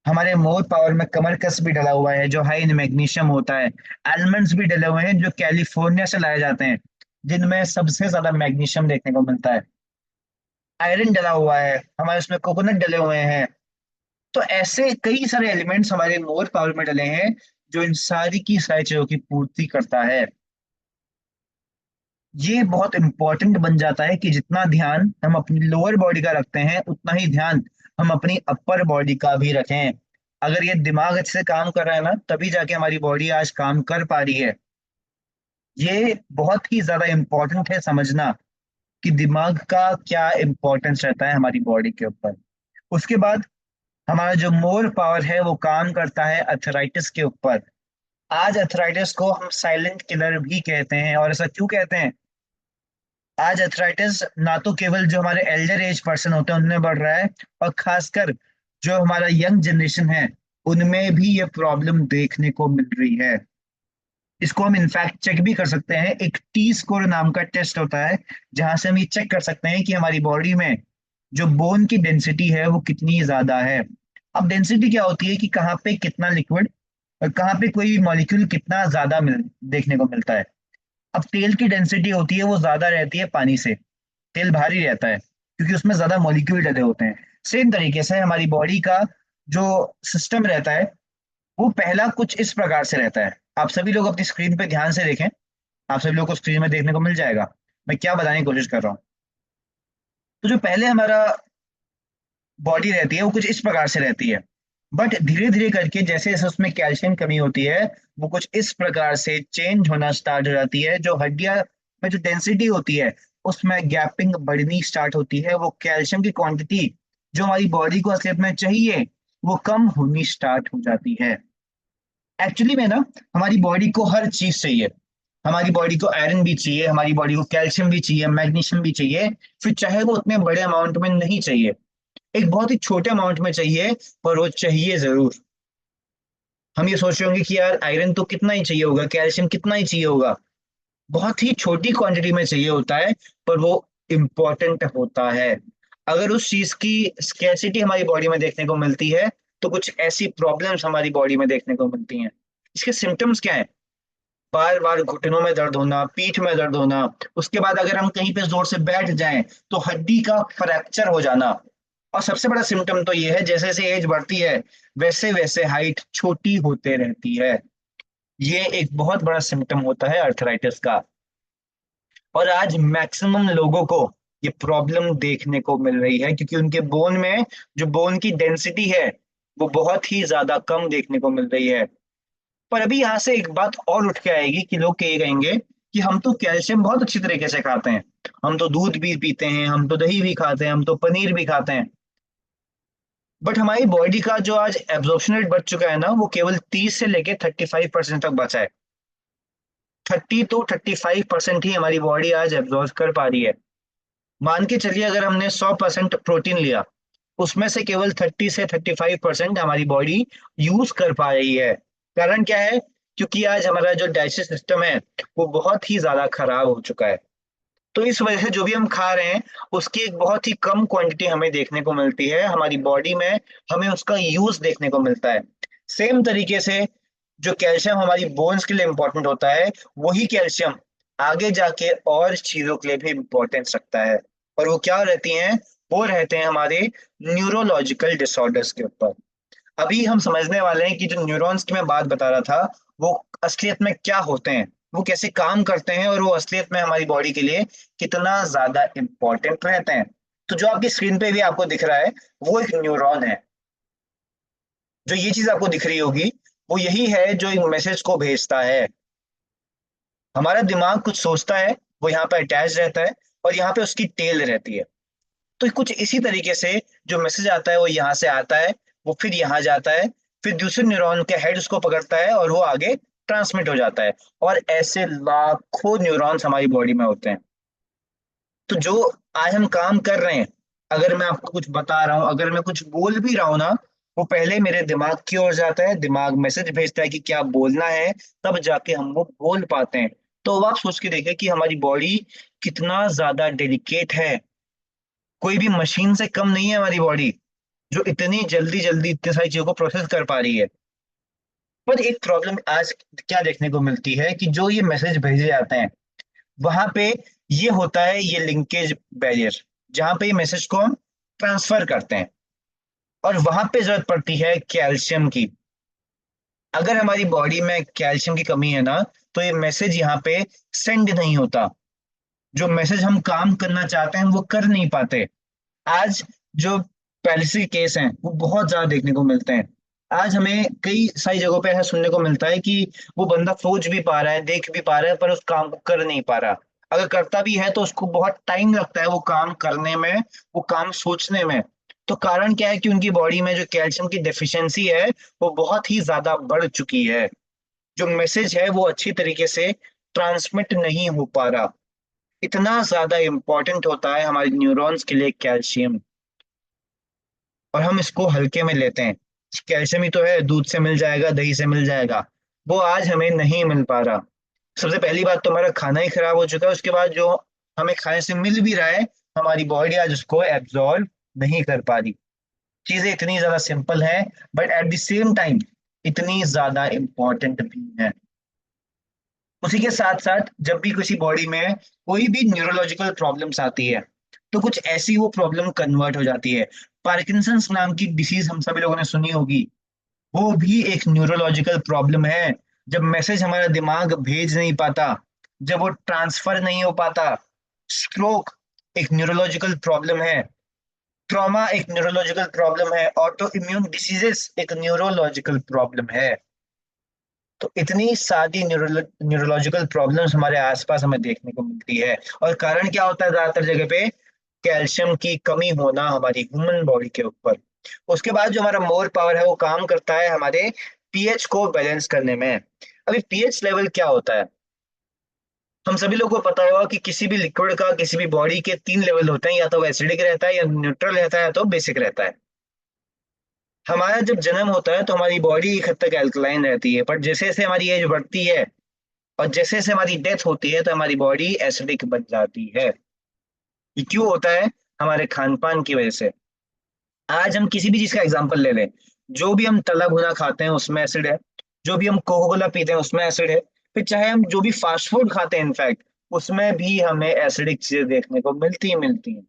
हमारे मोर पावर में कमरकस भी डला हुआ है, जो हाई इन मैग्नीशियम होता है। आलमंड्स भी डले हुए हैं, जो कैलिफोर्निया से लाए जाते हैं, जिनमें सबसे ज्यादा मैग्नीशियम देखने को मिलता है। आयरन डला हुआ है, हमारे उसमें कोकोनट डले हुए हैं। तो ऐसे कई सारे एलिमेंट्स हमारे मोर पावर में डले हैं, जो इन सारी की सारी चीजों की पूर्ति करता है। ये बहुत इंपॉर्टेंट बन जाता है कि जितना ध्यान हम अपनी लोअर बॉडी का रखते हैं, उतना ही ध्यान हम अपनी अपर बॉडी का भी रखें। अगर ये दिमाग अच्छे से काम कर रहा है ना, तभी जाके हमारी बॉडी आज काम कर पा रही है। ये बहुत ही ज्यादा इंपॉर्टेंट है समझना कि दिमाग का क्या इंपॉर्टेंस रहता है हमारी बॉडी के ऊपर। उसके बाद हमारा जो मोर पावर है वो काम करता है अर्थराइटिस के ऊपर। आज अर्थराइटिस को हम साइलेंट किलर भी कहते हैं, और ऐसा क्यों कहते हैं? आज अर्थराइटिस ना तो केवल जो हमारे एल्डर एज पर्सन होते हैं उनमें बढ़ रहा है, और खासकर जो हमारा यंग जनरेशन है, उनमें भी ये प्रॉब्लम देखने को मिल रही है। इसको हम इनफैक्ट चेक भी कर सकते हैं, एक टी स्कोर नाम का टेस्ट होता है, जहां से हम ये चेक कर सकते हैं कि हमारी बॉडी में जो बोन की डेंसिटी है वो कितनी ज्यादा है। अब डेंसिटी क्या होती है कि कहाँ पे कितना लिक्विड, और कहाँ पे कोई मॉलिक्यूल कितना ज्यादा देखने को मिलता है। अब तेल की डेंसिटी होती है वो ज्यादा रहती है पानी से, तेल भारी रहता है क्योंकि उसमें ज्यादा मॉलिक्यूल डले होते हैं। सेम तरीके से हमारी बॉडी का जो सिस्टम रहता है, वो पहला कुछ इस प्रकार से रहता है। आप सभी लोग अपनी स्क्रीन पे ध्यान से देखें, आप सभी लोग को स्क्रीन में देखने को मिल जाएगा मैं क्या बताने की कोशिश कर रहा हूँ। तो जो पहले हमारा बॉडी रहती है वो कुछ इस प्रकार से रहती है। बट धीरे धीरे करके जैसे जैसे उसमें कैल्शियम कमी होती है, वो कुछ इस प्रकार से चेंज होना स्टार्ट हो जाती है, जो हड्डियां में जो डेंसिटी होती है उसमें गैपिंग बढ़नी स्टार्ट होती है, वो कैल्शियम की क्वांटिटी जो हमारी बॉडी को असलियत में चाहिए वो कम होनी स्टार्ट हो जाती है। एक्चुअली में ना, हमारी बॉडी को हर चीज चाहिए। हमारी बॉडी को आयरन भी चाहिए, हमारी बॉडी को कैल्शियम भी चाहिए, मैग्नीशियम भी चाहिए। फिर चाहे वो उतने बड़े अमाउंट में नहीं चाहिए, एक बहुत ही छोटे अमाउंट में चाहिए, पर वो चाहिए जरूर। हम ये सोच रहे होंगे कि यार आयरन तो कितना ही चाहिए होगा, कैल्शियम कितना ही चाहिए होगा, बहुत ही छोटी क्वांटिटी में चाहिए होता है, पर वो इम्पोर्टेंट होता है। अगर उस चीज की स्कैर्सिटी हमारी बॉडी में देखने को मिलती है, तो कुछ ऐसी प्रॉब्लम्स हमारी बॉडी में देखने को मिलती हैं। इसके सिम्टम्स क्या है? बार बार घुटनों में दर्द होना, पीठ में दर्द होना, उसके बाद अगर हम कहीं पे जोर से बैठ जाएं तो हड्डी का फ्रैक्चर हो जाना। और सबसे बड़ा सिम्टम तो ये है, जैसे जैसे एज बढ़ती है वैसे वैसे हाइट छोटी होते रहती है। ये एक बहुत बड़ा सिम्टम होता है अर्थराइटिस का। और आज मैक्सिमम लोगों को ये प्रॉब्लम देखने को मिल रही है, क्योंकि उनके बोन में जो बोन की डेंसिटी है वो बहुत ही ज्यादा कम देखने को मिल रही है। पर अभी यहाँ से एक बात और उठ के आएगी कि लोग ये कहेंगे कि हम तो कैल्शियम बहुत अच्छी तरीके से खाते हैं, हम तो दूध भी पीते हैं, हम तो दही भी खाते हैं, हम तो पनीर भी खाते हैं, बट हमारी बॉडी का जो आज एब्जॉर्प्शन रेट बढ़ चुका है ना, वो केवल 30 से लेके 35% तक बचा है। 30 to 35% ही हमारी बॉडी आज एब्जॉर्ब कर पा रही है। मान के चलिए अगर हमने 100% प्रोटीन लिया, उसमें से केवल 30 से 35% हमारी बॉडी यूज कर पा रही है। कारण क्या है? क्योंकि आज हमारा जो डाइजेस्ट सिस्टम है वो बहुत ही ज्यादा खराब हो चुका है। तो इस वजह से जो भी हम खा रहे हैं उसकी एक बहुत ही कम क्वांटिटी हमें देखने को मिलती है हमारी बॉडी में, हमें उसका यूज देखने को मिलता है। सेम तरीके से जो कैल्शियम हमारी बोन्स के लिए इंपॉर्टेंट होता है, वही कैल्शियम आगे जाके और चीजों के लिए भी इंपॉर्टेंस रखता है। और वो क्या रहती हैं? वो रहते हैं हमारे न्यूरोलॉजिकल डिसऑर्डर्स के ऊपर। अभी हम समझने वाले हैं कि जो न्यूरॉन्स की मैं बात बता रहा था वो असलियत में क्या होते हैं, वो कैसे काम करते हैं, और वो असलियत में हमारी बॉडी के लिए कितना ज्यादा इंपॉर्टेंट रहते हैं। तो जो आपकी स्क्रीन पे भी आपको दिख रहा है वो एक न्यूरॉन है। जो ये चीज आपको दिख रही होगी वो यही है जो एक मैसेज को भेजता है। हमारा दिमाग कुछ सोचता है, वो यहाँ पे अटैच रहता है, और यहाँ पे उसकी टेल रहती है। तो कुछ इसी तरीके से जो मैसेज आता है वो यहाँ से आता है, वो फिर यहाँ जाता है, फिर दूसरे न्यूरॉन के हेड उसको पकड़ता है और वो आगे ट्रांसमिट हो जाता है। और ऐसे लाखों न्यूरॉन्स हमारी बॉडी में होते हैं। तो जो आज हम काम कर रहे हैं, अगर मैं आपको कुछ बता रहा हूँ, अगर मैं कुछ बोल भी रहा हूँ ना, वो पहले मेरे दिमाग की ओर जाता है, दिमाग मैसेज भेजता है कि क्या बोलना है, तब जाके हम वो बोल पाते हैं। तो अब आप सोच के देखें कि हमारी बॉडी कितना ज्यादा डेलिकेट है। कोई भी मशीन से कम नहीं है हमारी बॉडी, जो इतनी जल्दी जल्दी इतनी सारी चीजों को प्रोसेस कर पा रही है। पर एक प्रॉब्लम आज क्या देखने को मिलती है कि जो ये मैसेज भेजे जाते हैं वहां पे ये होता है, ये लिंकेज बैरियर, जहां पे ये मैसेज को हम ट्रांसफर करते हैं, और वहां पे जरूरत पड़ती है कैल्शियम की। अगर हमारी बॉडी में कैल्शियम की कमी है ना, तो ये मैसेज यहाँ पे सेंड नहीं होता। जो मैसेज हम काम करना चाहते हैं वो कर नहीं पाते। आज जो पैलिसी केस हैं वो बहुत ज्यादा देखने को मिलते हैं। आज हमें कई सारी जगहों पे ऐसा सुनने को मिलता है कि वो बंदा सोच भी पा रहा है, देख भी पा रहा है, पर उस काम को कर नहीं पा रहा। अगर करता भी है तो उसको बहुत टाइम लगता है वो काम करने में, वो काम सोचने में। तो कारण क्या है? कि उनकी बॉडी में जो कैल्शियम की डेफिशिएंसी है वो बहुत ही ज्यादा बढ़ चुकी है। जो मैसेज है वो अच्छी तरीके से ट्रांसमिट नहीं हो पा रहा। इतना ज्यादा इंपॉर्टेंट होता है हमारे न्यूरॉन्स के लिए कैल्शियम, और हम इसको हल्के में लेते हैं। कैल्शियम ही तो है, दूध से मिल जाएगा, दही से मिल जाएगा, वो आज हमें नहीं मिल पा रहा। सबसे पहली बात तो हमारा खाना ही खराब हो चुका है, उसके बाद जो हमें खाने से मिल भी रहा है हमारी बॉडी आज उसको एब्जॉर्ब नहीं कर पा रही। चीजें इतनी ज्यादा सिंपल है, but at the same time इतनी ज्यादा इंपॉर्टेंट भी है। उसी के साथ साथ जब भी किसी बॉडी में कोई भी न्यूरोलॉजिकल प्रॉब्लम्स आती है, तो कुछ ऐसी वो प्रॉब्लम कन्वर्ट हो जाती है। पार्किंसंस नाम की डिसीज हम सभी लोगों ने सुनी होगी, वो भी एक न्यूरोलॉजिकल प्रॉब्लम है। जब मैसेज हमारा दिमाग भेज नहीं पाता, जब वो ट्रांसफर नहीं हो पाता। स्ट्रोक एक न्यूरोलॉजिकल प्रॉब्लम है। ट्रॉमा एक न्यूरोलॉजिकल प्रॉब्लम है, ऑटो इम्यून डिसीजेस एक न्यूरोलॉजिकल प्रॉब्लम है। तो इतनी सारी न्यूरोलॉजिकल प्रॉब्लम्स हमारे आसपास हमें देखने को मिलती है। और कारण क्या होता है ज्यादातर जगह पे? कैल्शियम की कमी होना हमारी ह्यूमन बॉडी के ऊपर। उसके बाद जो हमारा मोर पावर है वो काम करता है हमारे पीएच को बैलेंस करने में। अभी पीएच लेवल क्या होता है? हम सभी लोगों को पता होगा कि किसी भी लिक्विड का, किसी भी बॉडी के तीन लेवल होते हैं, या तो एसिडिक रहता है, या न्यूट्रल रहता है, या तो बेसिक रहता है। हमारा जब जन्म होता है तो हमारी बॉडी एक हद तक एल्कलाइन रहती है, पर जैसे जैसे हमारी एज बढ़ती है और जैसे जैसे हमारी डेथ होती है तो हमारी बॉडी एसिडिक बन जाती है। ये क्यों होता है? हमारे खान पान की वजह से। आज हम किसी भी चीज का एग्जांपल ले लें, जो भी हम तला भुना खाते हैं उसमें एसिड है, जो भी हम कोका कोला पीते हैं उसमें एसिड है, फिर चाहे हम जो भी फास्ट फूड खाते हैं इनफैक्ट, उसमें भी हमें एसिडिक चीजें देखने को मिलती ही मिलती हैं।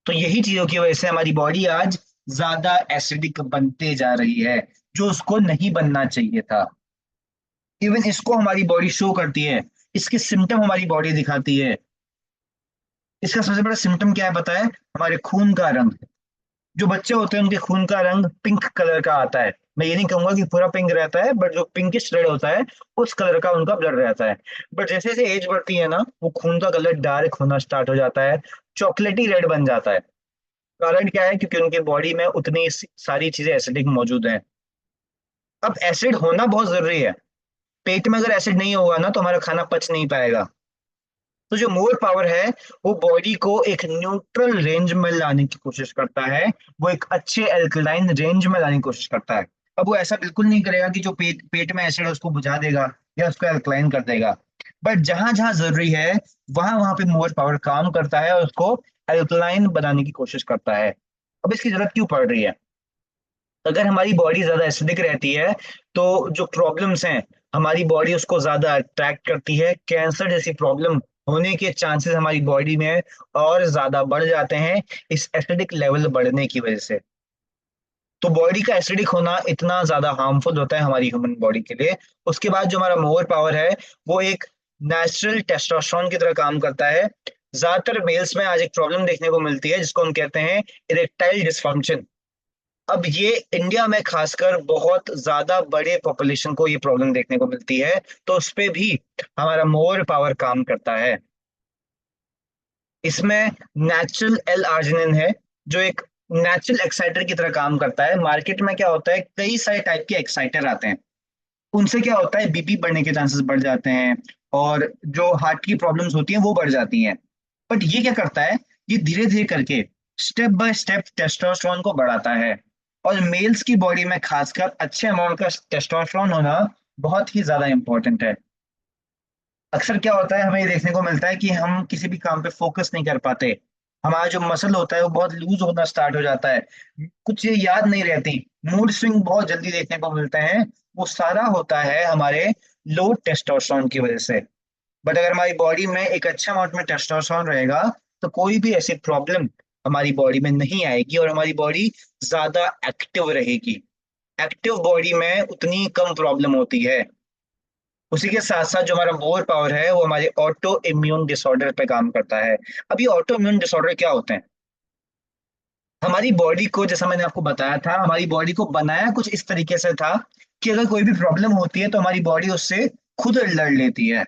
तो यही चीजों की वजह से हमारी बॉडी आज ज्यादा एसिडिक बनते जा रही है, जो उसको नहीं बनना चाहिए था। इवन इसको हमारी बॉडी शो करती है, इसके सिम्टम हमारी बॉडी दिखाती है। इसका सबसे बड़ा सिम्टम क्या है पता है? हमारे खून का रंग। जो बच्चे होते हैं उनके खून का रंग पिंक कलर का आता है। मैं ये नहीं कहूंगा कि पूरा पिंक रहता है, बट जो पिंकिश रेड होता है उस कलर का उनका ब्लड रहता है। बट जैसे जैसे एज बढ़ती है ना, वो खून का कलर डार्क होना स्टार्ट हो जाता है, चॉकलेटी रेड बन जाता है। कारण क्या है? क्योंकि उनके बॉडी में उतनी सारी चीजें एसिडिक मौजूद हैं। अब एसिड होना बहुत जरूरी है। पेट में अगर एसिड नहीं होगा ना तो हमारा खाना पच नहीं पाएगा। तो जो मोर पावर है वो बॉडी को एक न्यूट्रल रेंज में लाने की कोशिश करता है, वो एक अच्छे एल्कलाइन रेंज में लाने की कोशिश करता है। अब वो ऐसा बिल्कुल नहीं करेगा कि जो पेट पेट में एसिड है उसको बुझा देगा या उसको एल्कलाइन कर देगा। बट जहां जहां जरूरी है वहां वहां पे मोर पावर काम करता है और उसको एल्कलाइन बनाने की कोशिश करता है। अब इसकी जरूरत क्यों पड़ रही है? अगर हमारी बॉडी ज्यादा एसिडिक रहती है तो जो प्रॉब्लम्स हैं, हमारी बॉडी उसको ज्यादा अट्रैक्ट करती है। कैंसर जैसी प्रॉब्लम होने के चांसेस हमारी बॉडी में और ज्यादा बढ़ जाते हैं, इस एसिडिक लेवल बढ़ने की वजह से। तो बॉडी का एसिडिक होना इतना ज्यादा हार्मफुल होता है हमारी ह्यूमन बॉडी के लिए। उसके बाद जो हमारा मोर पावर है वो एक नेचुरल टेस्टोस्टेरोन की तरह काम करता है। ज्यादातर मेल्स में आज एक प्रॉब्लम देखने को मिलती है जिसको हम कहते हैं इरेक्टाइल डिसफंक्शन। अब ये इंडिया में खासकर बहुत ज्यादा बड़े पॉपुलेशन को ये प्रॉब्लम देखने को मिलती है। तो उस पे भी हमारा मोर पावर काम करता है। इसमें नेचुरल एल आर्जिनिन है, जो एक नेचुरल एक्साइटर की तरह काम करता है। मार्केट में क्या होता है, कई सारे टाइप के एक्साइटर आते हैं, उनसे क्या होता है बीपी बढ़ने के चांसेस बढ़ जाते हैं, और जो हार्ट की प्रॉब्लम्स होती हैं वो बढ़ जाती हैं। बट ये क्या करता है, ये धीरे धीरे करके स्टेप बाय स्टेप टेस्टोस्टेरोन को बढ़ाता है। और मेल्स की बॉडी में खासकर अच्छे अमाउंट का टेस्टोस्टेरोन होना बहुत ही ज्यादा इंपॉर्टेंट है। अक्सर क्या होता है, हमें ये देखने को मिलता है कि हम किसी भी काम पे फोकस नहीं कर पाते। हमारा जो मसल होता है वो बहुत लूज होना स्टार्ट हो जाता है, कुछ ये याद नहीं रहती, मूड स्विंग बहुत जल्दी देखने को मिलते हैं। वो सारा होता है हमारे लो टेस्टोस्टेरोन की वजह से। बट अगर हमारी बॉडी में एक अच्छा अमाउंट में टेस्टोस्टेरोन रहेगा तो कोई भी ऐसी प्रॉब्लम हमारी बॉडी में नहीं आएगी और हमारी बॉडी ज्यादा एक्टिव रहेगी। एक्टिव बॉडी में उतनी कम प्रॉब्लम होती है। उसी के साथ साथ जो हमारा मोर पावर है वो हमारे ऑटो इम्यून डिसऑर्डर पे काम करता है। अब ये ऑटो इम्यून डिसऑर्डर क्या होते हैं? हमारी बॉडी को, जैसा मैंने आपको बताया था, हमारी बॉडी को बनाया कुछ इस तरीके से था कि अगर कोई भी प्रॉब्लम होती है तो हमारी बॉडी उससे खुद लड़ लेती है।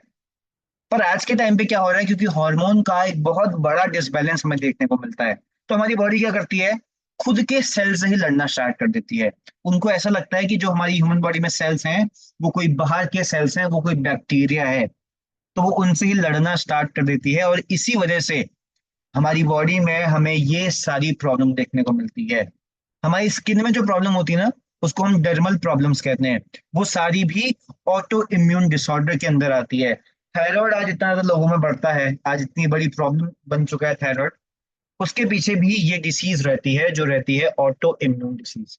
पर आज के टाइम पे क्या हो रहा है, क्योंकि हार्मोन का एक बहुत बड़ा डिसबैलेंस हमें देखने को मिलता है, तो हमारी बॉडी क्या करती है, खुद के सेल से ही लड़ना स्टार्ट कर देती है। उनको ऐसा लगता है कि जो हमारी ह्यूमन बॉडी में सेल्स हैं वो कोई बाहर के सेल्स हैं, वो कोई बैक्टीरिया है। तो वो उनसे ही लड़ना स्टार्ट कर देती है और इसी वजह से हमारी बॉडी में हमें ये सारी प्रॉब्लम देखने को मिलती है। हमारी स्किन में जो प्रॉब्लम होती है ना, उसको हम डर्मल प्रॉब्लम्स कहते हैं। वो सारी भी ऑटो इम्यून डिसऑर्डर के अंदर आती है। थायराइड आज इतना ज्यादा लोगों में बढ़ता है, आज इतनी बड़ी प्रॉब्लम बन चुका है थायराइड, उसके पीछे भी ये डिसीज रहती है जो रहती है ऑटो इम्यून डिसीज।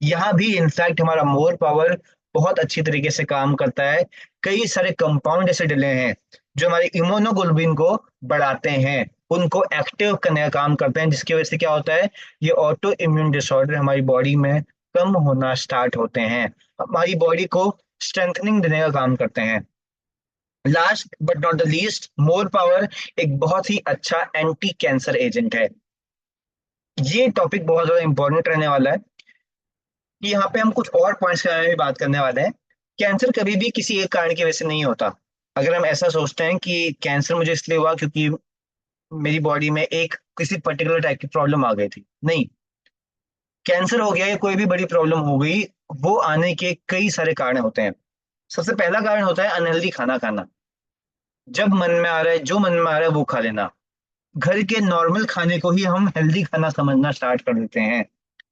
यहाँ भी इनफैक्ट हमारा मोर पावर बहुत अच्छी तरीके से काम करता है। कई सारे कंपाउंड ऐसे डले हैं जो हमारे इम्यूनोग्लोबिन को बढ़ाते हैं, उनको एक्टिव करने का काम करते हैं, जिसकी वजह से क्या होता है, ये ऑटो इम्यून डिसऑर्डर हमारी बॉडी में कम होना स्टार्ट होते हैं, हमारी बॉडी को स्ट्रेंथनिंग देने का काम करते हैं। Last but not the least, more power एक बहुत ही अच्छा एंटी कैंसर एजेंट है। ये टॉपिक बहुत ज्यादा इंपॉर्टेंट रहने वाला है कि यहाँ पे हम कुछ और पॉइंट्स के बारे में भी बात करने वाले हैं। कैंसर कभी भी किसी एक कारण की वजह से नहीं होता। अगर हम ऐसा सोचते हैं कि कैंसर मुझे इसलिए हुआ क्योंकि मेरी बॉडी में एक किसी पर्टिकुलर टाइप की प्रॉब्लम आ गई थी, नहीं। कैंसर हो गया या कोई भी बड़ी प्रॉब्लम हो गई, वो आने के कई सारे कारण होते हैं। सबसे पहला कारण होता है अनहेल्दी खाना खाना। जब मन में आ रहा है, जो मन में आ रहा है वो खा लेना। घर के नॉर्मल खाने को ही हम हेल्दी खाना समझना स्टार्ट कर देते हैं।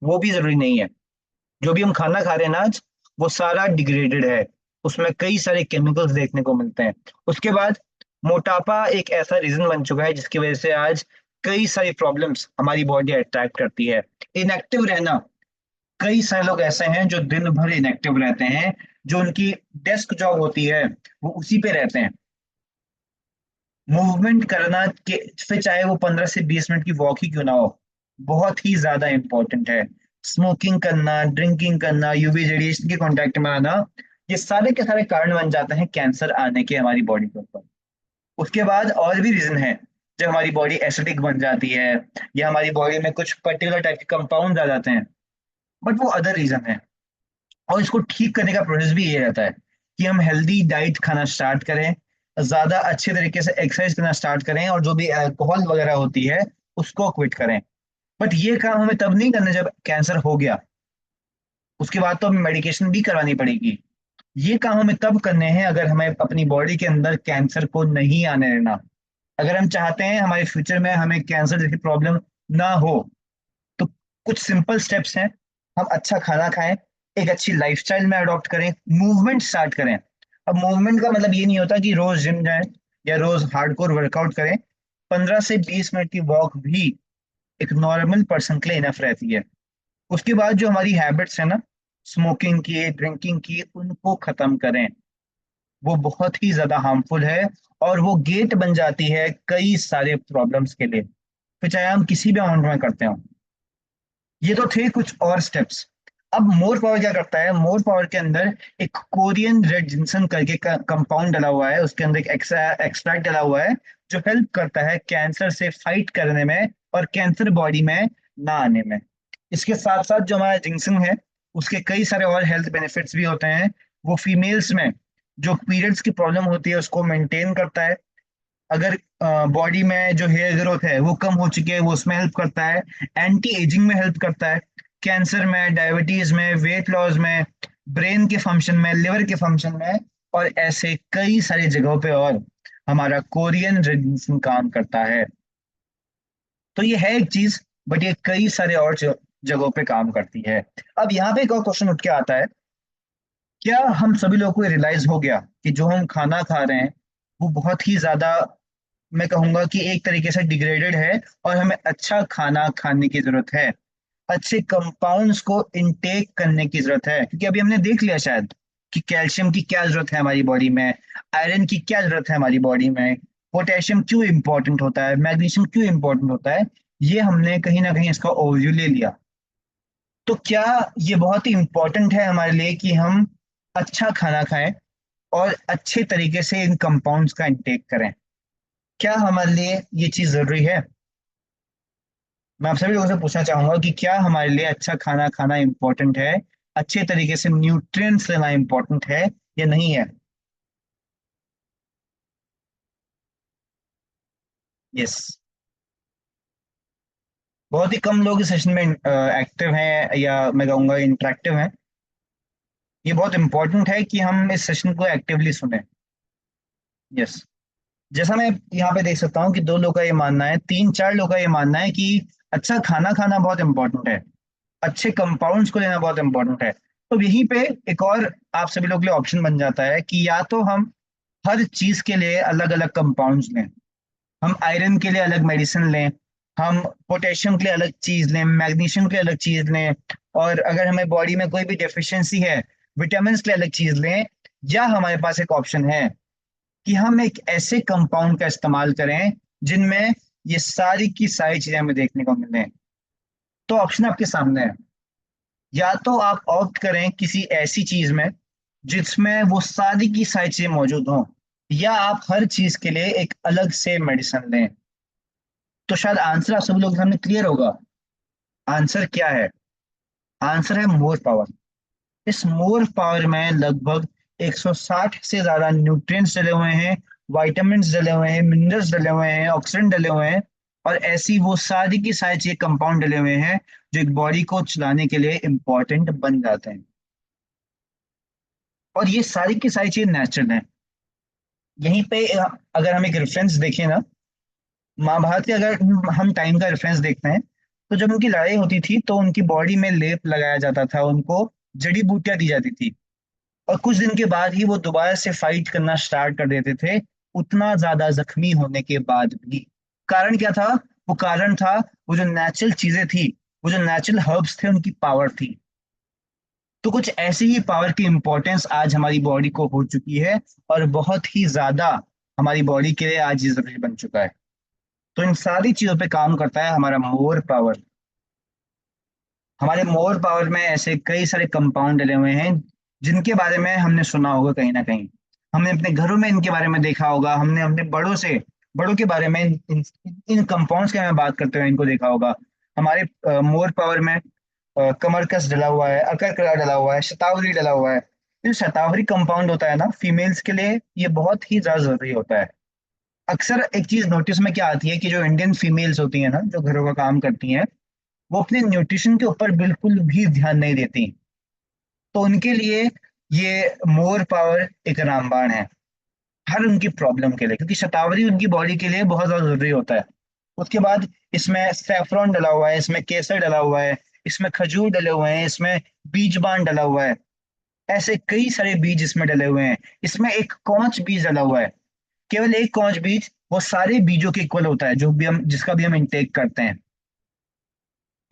वो भी जरूरी नहीं है। जो भी हम खाना खा रहे हैं ना आज, वो सारा डिग्रेडेड है। उसमें कई सारे केमिकल्स देखने को मिलते हैं। उसके बाद मोटापा एक ऐसा रीजन बन चुका है जिसकी वजह से आज कई सारी प्रॉब्लम्स हमारी बॉडी अट्रैक्ट करती है। इनएक्टिव रहना, कई सारे लोग ऐसे हैं जो दिन भर इनएक्टिव रहते हैं। जो उनकी डेस्क जॉब होती है वो उसी पे रहते हैं। मूवमेंट करना के, फिर चाहे वो 15 से 20 मिनट की वॉक ही क्यों ना हो, बहुत ही ज्यादा इंपॉर्टेंट है। स्मोकिंग करना, ड्रिंकिंग करना, यूवी रेडिएशन के कांटेक्ट में आना, ये सारे के सारे कारण बन जाते हैं कैंसर आने के हमारी बॉडी के ऊपर। उसके बाद और भी रीजन है। जब हमारी बॉडी एसिडिक बन जाती है या हमारी बॉडी में कुछ पर्टिकुलर टाइप के कंपाउंड आ जाते हैं, बट वो अदर रीजन है। और इसको ठीक करने का प्रोसेस भी ये रहता है कि हम हेल्दी डाइट खाना स्टार्ट करें, ज्यादा अच्छे तरीके से एक्सरसाइज करना स्टार्ट करें, और जो भी अल्कोहल वगैरह होती है उसको क्विट करें। बट ये काम हमें तब नहीं करना जब कैंसर हो गया। उसके बाद तो हमें मेडिकेशन भी करवानी पड़ेगी। ये काम हमें तब करने हैं अगर हमें अपनी बॉडी के अंदर कैंसर को नहीं आने देना। अगर हम चाहते हैं हमारे फ्यूचर में हमें कैंसर जैसी प्रॉब्लम ना हो, तो कुछ सिंपल स्टेप्स हैं। हम अच्छा खाना खाएं, एक अच्छी लाइफस्टाइल में अडॉप्ट करें, मूवमेंट स्टार्ट करें। अब मूवमेंट का मतलब ये नहीं होता कि रोज जिम जाएं या रोज हार्डकोर वर्कआउट करें। 15 से 20 मिनट की वॉक भी एक नॉर्मल पर्सन के लिए इनफ रहती है। उसके बाद जो हमारी हैबिट्स है ना, स्मोकिंग की, ड्रिंकिंग की, उनको खत्म करें। वो बहुत ही ज्यादा हार्मफुल है, और वो गेट बन जाती है कई सारे प्रॉब्लम्स के लिए, फिर चाहे हम किसी भी अमाउंट में करते हो। ये तो थे कुछ और स्टेप्स। अब मोर पावर क्या करता है? मोर पावर के अंदर एक कोरियन रेड जिंसन करके कंपाउंड डला हुआ है, उसके अंदर एक एक्सट्रैक्ट डला हुआ है जो हेल्प करता है कैंसर से फाइट करने में और कैंसर बॉडी में ना आने में। इसके साथ साथ जो हमारा जिंसन है, उसके कई सारे और हेल्थ बेनिफिट्स भी होते हैं। वो फीमेल्स में जो पीरियड्स की प्रॉब्लम होती है उसको मेंटेन करता है। अगर बॉडी में जो हेयर ग्रोथ है वो कम हो चुकी है, वो उसमें हेल्प करता है। एंटी एजिंग में हेल्प करता है। कैंसर में, डायबिटीज में, वेट लॉस में, ब्रेन के फंक्शन में, लिवर के फंक्शन में, और ऐसे कई सारी जगहों पे और हमारा कोरियन रेडिएशन काम करता है। तो ये है एक चीज, बट ये कई सारे और जगहों पे काम करती है। अब यहाँ पे एक और क्वेश्चन उठ के आता है, क्या हम सभी लोगों को रियलाइज हो गया कि जो हम खाना खा रहे हैं वो बहुत ही ज्यादा, मैं कहूंगा कि एक तरीके से डिग्रेडेड है, और हमें अच्छा खाना खाने की जरूरत है। अच्छे कंपाउंड्स को इनटेक करने की जरूरत है, क्योंकि अभी हमने देख लिया शायद कि कैल्शियम की क्या जरूरत है हमारी बॉडी में, आयरन की क्या जरूरत है हमारी बॉडी में, पोटेशियम क्यों इंपॉर्टेंट होता है, मैग्नीशियम क्यों इंपॉर्टेंट होता है। ये हमने कहीं ना कहीं इसका ओवरव्यू ले लिया। तो क्या ये बहुत ही इंपॉर्टेंट है हमारे लिए कि हम अच्छा खाना खाएं और अच्छे तरीके से इन कंपाउंड्स का इंटेक करें? क्या हमारे लिए ये चीज जरूरी है? मैं आप सभी लोगों से पूछना चाहूंगा कि क्या हमारे लिए अच्छा खाना खाना इंपॉर्टेंट है, अच्छे तरीके से न्यूट्रिएंट्स लेना इंपॉर्टेंट है या नहीं है? यस। बहुत ही कम लोग इस सेशन में एक्टिव हैं, या मैं कहूँगा इंटरेक्टिव हैं। ये बहुत इंपॉर्टेंट है कि हम इस सेशन को एक्टिवली सुने। यस। जैसा मैं यहाँ पे देख सकता हूँ कि दो लोग का ये मानना है, तीन चार लोग का ये मानना है कि अच्छा खाना खाना बहुत इंपॉर्टेंट है, अच्छे कंपाउंड्स को लेना बहुत इंपॉर्टेंट है। तो यहीं पे एक और आप सभी लोग के लिए ऑप्शन बन जाता है कि या तो हम हर चीज के लिए अलग अलग कंपाउंड्स लें। हम आयरन के लिए अलग मेडिसिन लें, हम पोटेशियम के लिए अलग चीज लें, मैग्नीशियम के लिए अलग चीज लें, और अगर हमें बॉडी में कोई भी डेफिशिएंसी है, विटामिन के लिए अलग चीज लें। या हमारे पास एक ऑप्शन है कि हम एक ऐसे कंपाउंड का इस्तेमाल करें जिनमें ये सारी की सारी चीजें हमें देखने को मिलें। तो ऑप्शन आपके सामने है। या तो आप ऑप्ट करें किसी ऐसी चीज में जिसमें वो सारी की सारी चीजें मौजूद हों, या आप हर चीज के लिए एक अलग से मेडिसिन लें। तो शायद आंसर आप सभी लोगों के सामने क्लियर होगा। आंसर क्या है? आंसर है मोर पावर। इस मोर पावर में लगभग 160 से ज्यादा न्यूट्रिएंट्स डले हुए हैं, विटामिन्स डले हुए हैं, मिनरल्स डले हुए हैं, ऑक्सीजन डले हुए हैं, और ऐसी वो सारी की सारी चीज कंपाउंड डले हुए हैं जो एक बॉडी को चलाने के लिए इंपॉर्टेंट बन जाते हैं। और ये सारी की सारी चीज नेचुरल है। यहीं पे अगर हम एक रेफरेंस देखें ना, महाभारत के अगर हम टाइम का रेफरेंस देखते हैं, तो जब उनकी लड़ाई होती थी तो उनकी बॉडी में लेप लगाया जाता था, उनको जड़ी बूटियां दी जाती थी, और कुछ दिन के बाद ही वो दोबारा से फाइट करना स्टार्ट कर देते थे, उतना ज्यादा जख्मी होने के बाद भी। कारण क्या था? वो कारण था, वो जो नेचुरल चीजें थी, वो जो नेचुरल हर्ब्स थे, उनकी पावर थी। तो कुछ ऐसी ही पावर की इंपॉर्टेंस आज हमारी बॉडी को हो चुकी है, और बहुत ही ज्यादा हमारी बॉडी के लिए आज ये जरूरी बन चुका है। तो इन सारी चीजों पे काम करता है हमारा मोर पावर। हमारे मोर पावर में ऐसे कई सारे कंपाउंड डले हुए हैं जिनके बारे में हमने सुना होगा कहीं ना कहीं। हमने अपने घरों में इनके बारे में देखा होगा, हमने अपने बड़ों के बारे में इन कंपाउंड्स के बारे में बात करते हुए इनको देखा होगा। हमारे मोर पावर में कमरकस डला हुआ है, अकरकरा डला हुआ है, शतावरी डला हुआ है। ये जो शतावरी कंपाउंड होता है ना, फीमेल्स के लिए ये बहुत ही ज्यादा जरूरी होता है। अक्सर एक चीज नोटिस में क्या आती है कि जो इंडियन फीमेल्स होती हैं ना, जो घरों का काम करती हैं, वो अपने न्यूट्रिशन के ऊपर बिल्कुल भी ध्यान नहीं देती। तो उनके लिए ये मोर पावर एक रामबाण है, हर उनकी प्रॉब्लम के लिए, क्योंकि शतावरी उनकी बॉडी के लिए बहुत ज्यादा जरूरी होता है। उसके बाद इसमें सेफ्रॉन डला हुआ है, इसमें केसर डला हुआ है, इसमें खजूर डले हुए हैं, इसमें बीजबान डला हुआ है। ऐसे कई सारे बीज इसमें डले हुए हैं। इसमें एक कौच बीज डला हुआ है। केवल एक कौच बीज वो सारे बीजों के इक्वल होता है, जो भी हम जिसका भी हम इंटेक करते हैं।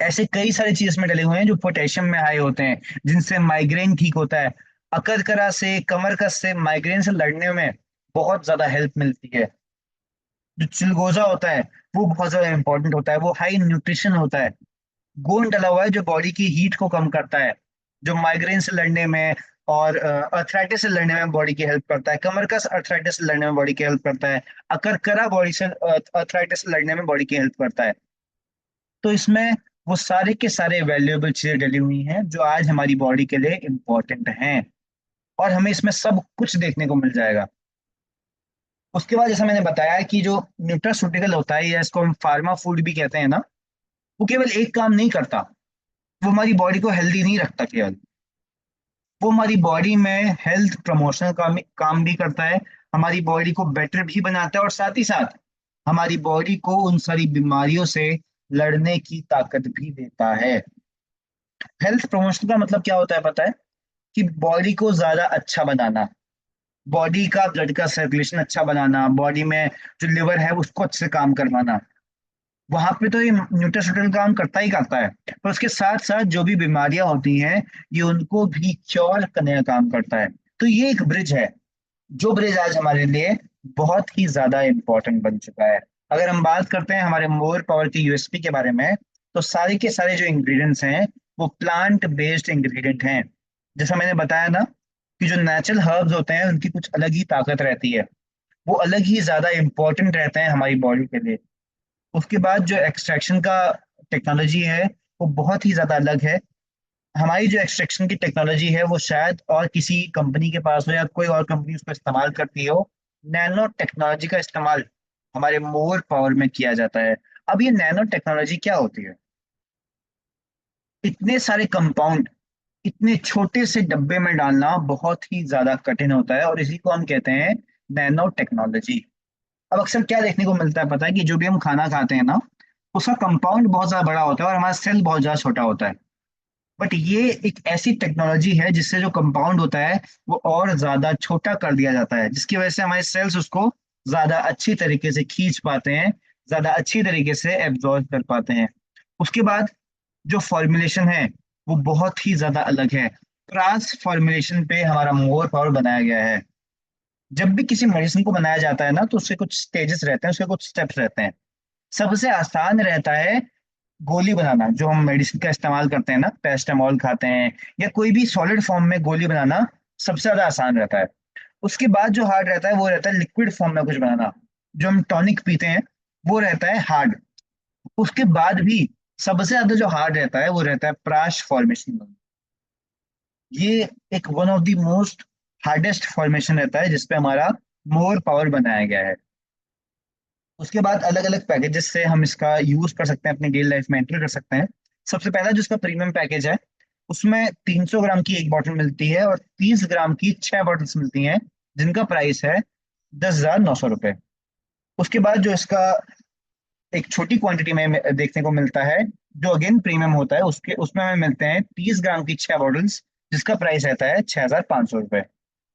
ऐसे कई सारे चीज इसमें डले हुए हैं जो पोटेशियम में हाई होते हैं, जिनसे माइग्रेन ठीक होता है। अकरकरा से, कमर कस से, माइग्रेन से लड़ने में बहुत ज्यादा हेल्प मिलती है। जो चिलगोजा होता है, वो बहुत ज्यादा इंपॉर्टेंट होता है, वो हाई न्यूट्रिशन होता है। गोंद डला हुआ है जो बॉडी की हीट को कम करता है, जो माइग्रेन से लड़ने में और अर्थराइटिस से लड़ने में बॉडी की हेल्प करता है। कमर कस अर्थराइटिस से लड़ने में बॉडी की हेल्प करता है। अकरकरा बॉडी से अर्थराइटिस से लड़ने में बॉडी की हेल्प करता है। तो इसमें वो सारे के सारे वैल्यूएबल चीजें डली हुई हैं जो आज हमारी बॉडी के लिए इंपॉर्टेंट हैं, और हमें इसमें सब कुछ देखने को मिल जाएगा। उसके बाद जैसा मैंने बताया कि जो न्यूट्रास्यूटिकल होता है, या इसको हम फार्मा फूड भी कहते हैं ना, वो केवल एक काम नहीं करता। वो हमारी बॉडी को हेल्दी नहीं रखता केवल, वो हमारी बॉडी में हेल्थ प्रमोशन का काम भी करता है, हमारी बॉडी को बेटर भी बनाता है, और साथ ही साथ हमारी बॉडी को उन सारी बीमारियों से लड़ने की ताकत भी देता है। हेल्थ प्रमोशन का मतलब क्या होता है पता है? कि बॉडी को ज्यादा अच्छा बनाना, बॉडी का ब्लड का सर्कुलेशन अच्छा बनाना, बॉडी में जो लिवर है उसको अच्छे से काम करवाना। वहां पे तो ये न्यूट्रास्यूटिकल काम करता ही करता है, पर उसके साथ साथ जो भी बीमारियां होती हैं, ये उनको भी क्योर करने का काम करता है। तो ये एक ब्रिज है, जो ब्रिज आज हमारे लिए बहुत ही ज्यादा इंपॉर्टेंट बन चुका है। अगर हम बात करते हैं हमारे मोर पावर की यूएसपी के बारे में, तो सारे के सारे जो इंग्रेडिएंट्स हैं वो प्लांट बेस्ड इंग्रेडिएंट हैं। जैसा मैंने बताया ना, कि जो नेचुरल हर्ब्स होते हैं उनकी कुछ अलग ही ताकत रहती है, वो अलग ही ज्यादा इंपॉर्टेंट रहते हैं हमारी बॉडी के लिए। उसके बाद जो एक्सट्रैक्शन का टेक्नोलॉजी है, वो बहुत ही ज्यादा अलग है। हमारी जो एक्सट्रैक्शन की टेक्नोलॉजी है वो शायद और किसी कंपनी के पास हो, या कोई और कंपनी उसको इस्तेमाल करती हो। नैनो टेक्नोलॉजी का इस्तेमाल हमारे मोर पावर में किया जाता है। अब ये नैनो टेक्नोलॉजी क्या होती है? इतने सारे कंपाउंड इतने छोटे से डब्बे में डालना बहुत ही ज्यादा कठिन होता है, और इसी को हम कहते हैं नैनो टेक्नोलॉजी। अब अक्सर क्या देखने को मिलता है पता है? कि जो भी हम खाना खाते हैं ना, उसका कंपाउंड बहुत ज्यादा बड़ा होता है और हमारा सेल बहुत ज्यादा छोटा होता है। बट ये एक ऐसी टेक्नोलॉजी है जिससे जो कंपाउंड होता है वो और ज्यादा छोटा कर दिया जाता है, जिसकी वजह से हमारे सेल्स उसको ज्यादा अच्छी तरीके से खींच पाते हैं, ज्यादा अच्छी तरीके से एब्जॉर्ब कर पाते हैं। उसके बाद जो फॉर्मुलेशन है वो बहुत ही ज्यादा अलग है। ट्रांस फॉर्मुलेशन पे हमारा मोर पावर बनाया गया है। जब भी किसी मेडिसिन को बनाया जाता है ना, तो उसके कुछ स्टेजेस रहते हैं, उसके कुछ स्टेप्स रहते हैं। सबसे आसान रहता है गोली बनाना, जो हम मेडिसिन का इस्तेमाल करते हैं ना, पैरास्टामोल खाते हैं, या कोई भी सॉलिड फॉर्म में गोली बनाना सबसे ज्यादा आसान रहता है। उसके बाद जो हार्ड रहता है वो रहता है लिक्विड फॉर्म में कुछ बनाना, जो हम टॉनिक पीते हैं, वो रहता है हार्ड। उसके बाद भी सबसे ज्यादा जो हार्ड रहता है वो रहता है प्राश फॉर्मेशन। ये एक one of the most hardest formation रहता है जिसपे हमारा मोर पावर बनाया गया है। उसके बाद अलग अलग पैकेजेस से हम इसका यूज कर सकते हैं, अपनी डेली लाइफ में एंटर कर सकते हैं। सबसे पहला जो इसका प्रीमियम पैकेज है, उसमें 300 ग्राम की एक बॉटल मिलती है और 30 ग्राम की 6 बॉटल्स मिलती हैं, जिनका प्राइस है 10,900 रुपये। उसके बाद जो इसका एक छोटी क्वांटिटी में देखने को मिलता है, जो अगेन प्रीमियम होता है, उसके उसमें हमें मिलते हैं 30 ग्राम की 6 बॉटल्स, जिसका प्राइस रहता है 6,500 रुपये।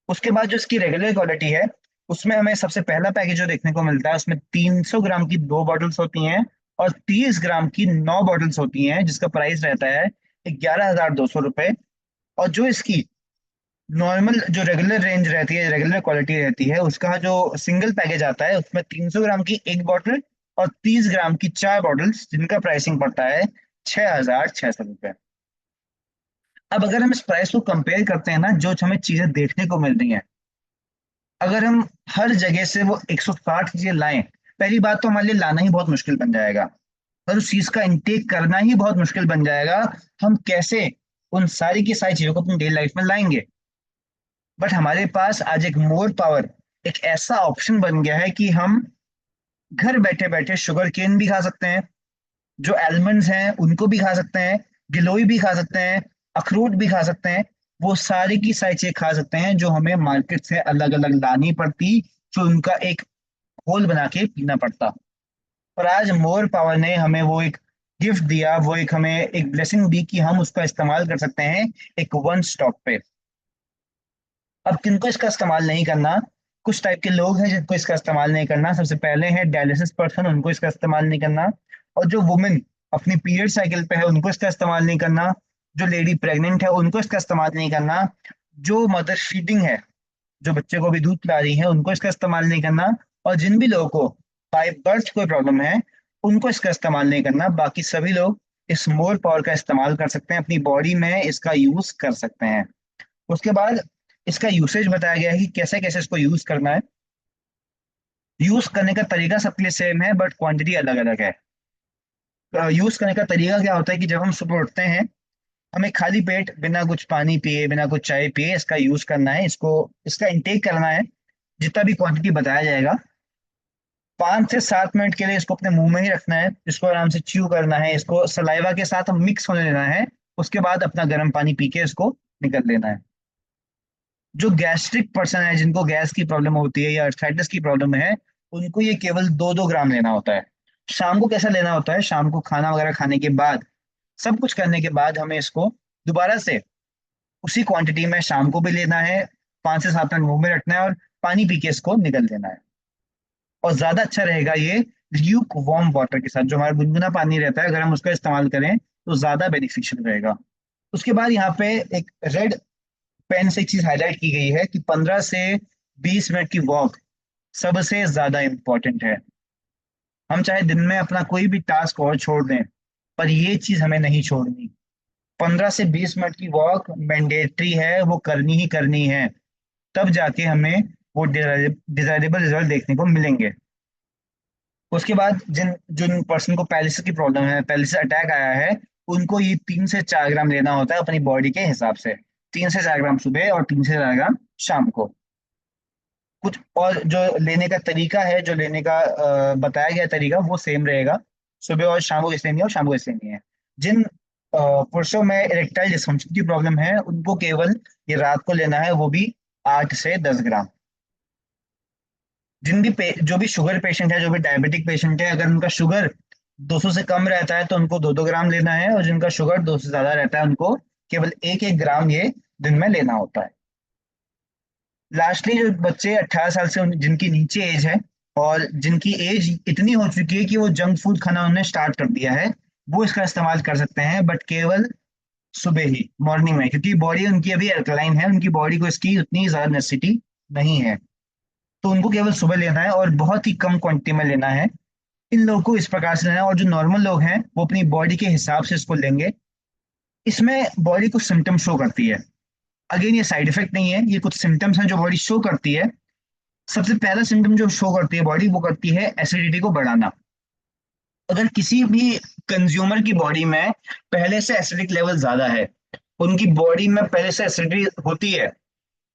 उसके बाद जो इसकी रेगुलर क्वालिटी है, उसमें हमें सबसे पहला पैकेज जो देखने को मिलता है, उसमें 300 ग्राम की 2 बॉटल्स होती हैं और 30 ग्राम की 9 बॉटल्स होती हैं, जिसका प्राइस रहता है 11,200 रुपये। और जो इसकी नॉर्मल जो रेगुलर रेंज रहती है, रेगुलर क्वालिटी रहती है, उसका जो सिंगल पैकेज आता है, उसमें 300 ग्राम की एक बॉटल और 30 ग्राम की 4 बॉटल्स, जिनका प्राइसिंग पड़ता है 6,600 रुपये। अब अगर हम इस प्राइस को कंपेयर करते हैं ना, जो हमें चीजें देखने को मिल रही हैं, अगर हम हर जगह से वो 160 चीजें लाएं, पहली बात तो हमारे लिए लाना ही बहुत मुश्किल बन जाएगा, और उस चीज का इंटेक करना ही बहुत मुश्किल बन जाएगा। हम कैसे उन सारी की सारी चीजों को अपनी डेली लाइफ में लाएंगे? बट हमारे पास आज एक मोर पावर, एक ऐसा ऑप्शन बन गया है कि हम घर बैठे बैठे शुगर केन भी खा सकते हैं, जो एलमंड्स हैं उनको भी खा सकते हैं, गिलोय भी खा सकते हैं, अखरोट भी खा सकते हैं। वो सारी की सारी चीजें खा सकते हैं जो हमें मार्केट से अलग अलग लानी पड़ती, जो उनका एक घोल बना के पीना पड़ता। और आज मोर पावर ने हमें वो एक गिफ्ट दिया, वो एक हमें एक ब्लेसिंग दी कि हम उसका इस्तेमाल कर सकते हैं एक वन स्टॉप पे। अब किनको इसका इस्तेमाल नहीं करना? कुछ टाइप के लोग हैं जिनको इसका इस्तेमाल नहीं करना। सबसे पहले है डायलिसिस पर्सन, उनको इसका इस्तेमाल नहीं करना। और जो वुमेन अपनी पीरियड साइकिल पे है, उनको इसका इस्तेमाल नहीं करना। जो लेडी प्रेग्नेंट है, उनको इसका इस्तेमाल नहीं करना। जो मदर फीडिंग है, जो बच्चे को भी दूध पिला रही है, उनको इसका इस्तेमाल नहीं करना। और जिन भी लोगों को बाय बर्थ कोई प्रॉब्लम है, उनको इसका इस्तेमाल नहीं करना। बाकी सभी लोग इस मोर पावर का इस्तेमाल कर सकते हैं, अपनी बॉडी में इसका यूज कर सकते हैं। उसके बाद इसका यूसेज बताया गया है कि कैसे कैसे इसको यूज करना है। यूज करने का तरीका सबके लिए सेम है, बट क्वांटिटी अलग अलग है। यूज करने का तरीका क्या होता है कि जब हम सुबह उठते हैं, हमें खाली पेट बिना कुछ पानी पिए, बिना कुछ चाय पिए इसका यूज करना है। इसको इसका इंटेक करना है जितना भी क्वांटिटी बताया जाएगा। 5 से 7 मिनट के लिए इसको अपने मुंह में ही रखना है, इसको आराम से च्यू करना है, इसको सलाइवा के साथ मिक्स होने देना है। उसके बाद अपना गर्म पानी पी के इसको निकल लेना है। जो गैस्ट्रिक पर्सन है, जिनको गैस की प्रॉब्लम होती है या अर्थराइटिस की प्रॉब्लम है, उनको ये केवल 2-2 ग्राम लेना होता है। शाम को कैसा लेना होता है? शाम को खाना वगैरह खाने के बाद, सब कुछ करने के बाद, हमें इसको दोबारा से उसी क्वांटिटी में शाम को भी लेना है, 5 से 7 मिनट मुंह में रखना है और पानी पी के इसको निकल देना है। और ज्यादा अच्छा रहेगा ये ल्यूक वार्म वाटर के साथ, जो हमारा गुनगुना पानी रहता है, अगर हम उसका इस्तेमाल करें तो ज्यादा बेनिफिशियल रहेगा। उसके बाद यहाँ पे एक रेड पेन से एक चीज हाईलाइट की गई है कि 15 से 20 मिनट की वॉक सबसे ज्यादा इंपॉर्टेंट है। हम चाहे दिन में अपना कोई भी टास्क और छोड़ दें, पर ये चीज हमें नहीं छोड़नी। 15 से 20 मिनट की वॉक मैंडेटरी है, वो करनी ही करनी है। तब जाके हमें वो डिजायरेबल रिजल्ट देखने को मिलेंगे। उसके बाद जिन जिन पर्सन को पैलिस की प्रॉब्लम है, पैलिस अटैक आया है, उनको ये 3 से 4 ग्राम लेना होता है अपनी बॉडी के हिसाब से। 3 से 4 ग्राम सुबह और 3 से 4 ग्राम शाम को। कुछ और जो लेने का तरीका है, जो लेने का बताया गया तरीका, वो सेम रहेगा। सुबह और शाम को इसलिए नहीं है और शाम को इसलिए नहीं है। जिन पुरुषों में इरेक्टाइल डिस्फंक्शन की प्रॉब्लम है, उनको केवल ये रात को लेना है, वो भी 8 से 10 ग्राम। जो भी शुगर पेशेंट है, जो भी डायबिटिक पेशेंट है, अगर उनका शुगर 200 से कम रहता है तो उनको 2-2 ग्राम लेना है, और जिनका शुगर 200 से ज्यादा रहता है उनको केवल 1-1 ग्राम ये दिन में लेना होता है। लास्टली जो बच्चे 18 साल से जिनकी नीचे एज है, और जिनकी एज इतनी हो चुकी है कि वो जंक फूड खाना उन्होंने स्टार्ट कर दिया है, वो इसका इस्तेमाल कर सकते हैं, बट केवल सुबह ही, मॉर्निंग में, क्योंकि बॉडी उनकी अभी अल्कलाइन है, उनकी बॉडी को इसकी उतनी ज्यादा नेसेसिटी नहीं है। तो उनको केवल सुबह लेना है और बहुत ही कम क्वांटिटी में लेना है। इन लोगों को इस प्रकार से लेना है, और जो नॉर्मल लोग हैं वो अपनी बॉडी के हिसाब से इसको लेंगे। इसमें बॉडी कुछ सिम्टम शो करती है। अगेन ये साइड इफेक्ट नहीं है, ये कुछ सिम्टम्स हैं जो बॉडी शो करती है। सबसे पहला सिम्टम जो शो करती है बॉडी, वो करती है एसिडिटी को बढ़ाना। अगर किसी भी कंज्यूमर की बॉडी में पहले से एसिडिक लेवल ज्यादा है, उनकी बॉडी में पहले से एसिडिटी होती है,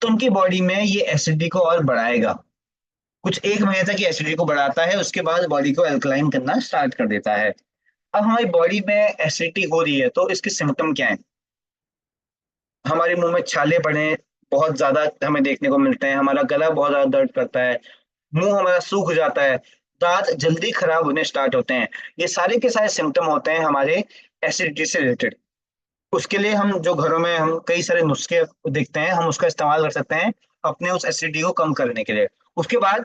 तो उनकी बॉडी में ये एसिडिटी को और बढ़ाएगा। कुछ एक महीने तक ये एसिडिटी को बढ़ाता है, उसके बाद बॉडी को अल्कलाइन करना स्टार्ट कर देता है। अब हमारी बॉडी में एसिडिटी हो रही है तो इसके सिम्टम क्या है? हमारे मुंह में छाले पड़े बहुत ज्यादा हमें देखने को मिलते हैं, हमारा गला बहुत ज्यादा दर्द करता है, मुंह हमारा सूख जाता है, दांत जल्दी खराब होने स्टार्ट होते हैं। ये सारे के सारे सिम्टम होते हैं हमारे एसिडिटी से रिलेटेड। उसके लिए हम जो घरों में हम कई सारे नुस्खे देखते हैं, हम उसका इस्तेमाल कर सकते हैं अपने उस एसिडिटी को कम करने के लिए। उसके बाद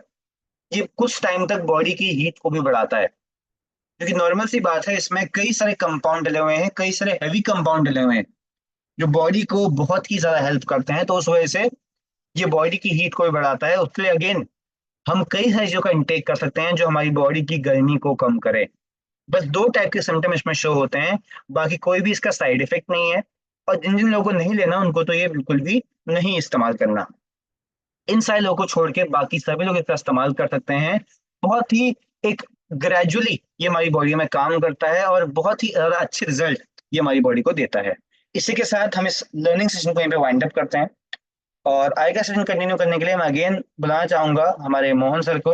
ये कुछ टाइम तक बॉडी की हीट को भी बढ़ाता है, क्योंकि नॉर्मल सी बात है, इसमें कई सारे कंपाउंड डले हुए हैं, कई सारे हैवी कंपाउंड डले हुए हैं जो बॉडी को बहुत ही ज्यादा हेल्प करते हैं। तो उस वजह से ये बॉडी की हीट को भी बढ़ाता है। उसके लिए अगेन हम कई सारी चीजों का इंटेक कर सकते हैं जो हमारी बॉडी की गर्मी को कम करे। बस दो टाइप के सिम्टम इसमें शो होते हैं, बाकी कोई भी इसका साइड इफेक्ट नहीं है। और जिन जिन लोगों को नहीं लेना उनको तो ये बिल्कुल भी नहीं इस्तेमाल करना। इन सारे लोगों को छोड़ के बाकी सभी लोग इसका इस्तेमाल कर सकते हैं। बहुत ही एक ग्रेजुअली ये हमारी बॉडी में काम करता है और बहुत ही ज्यादा अच्छे रिजल्ट ये हमारी बॉडी को देता है। इसी के साथ हम इस लर्निंग सेशन को यहीं पे वाइंड अप करते हैं, और आगे का सेशन कंटिन्यू करने के लिए मैं अगेन बुलाना चाहूंगा हमारे मोहन सर को।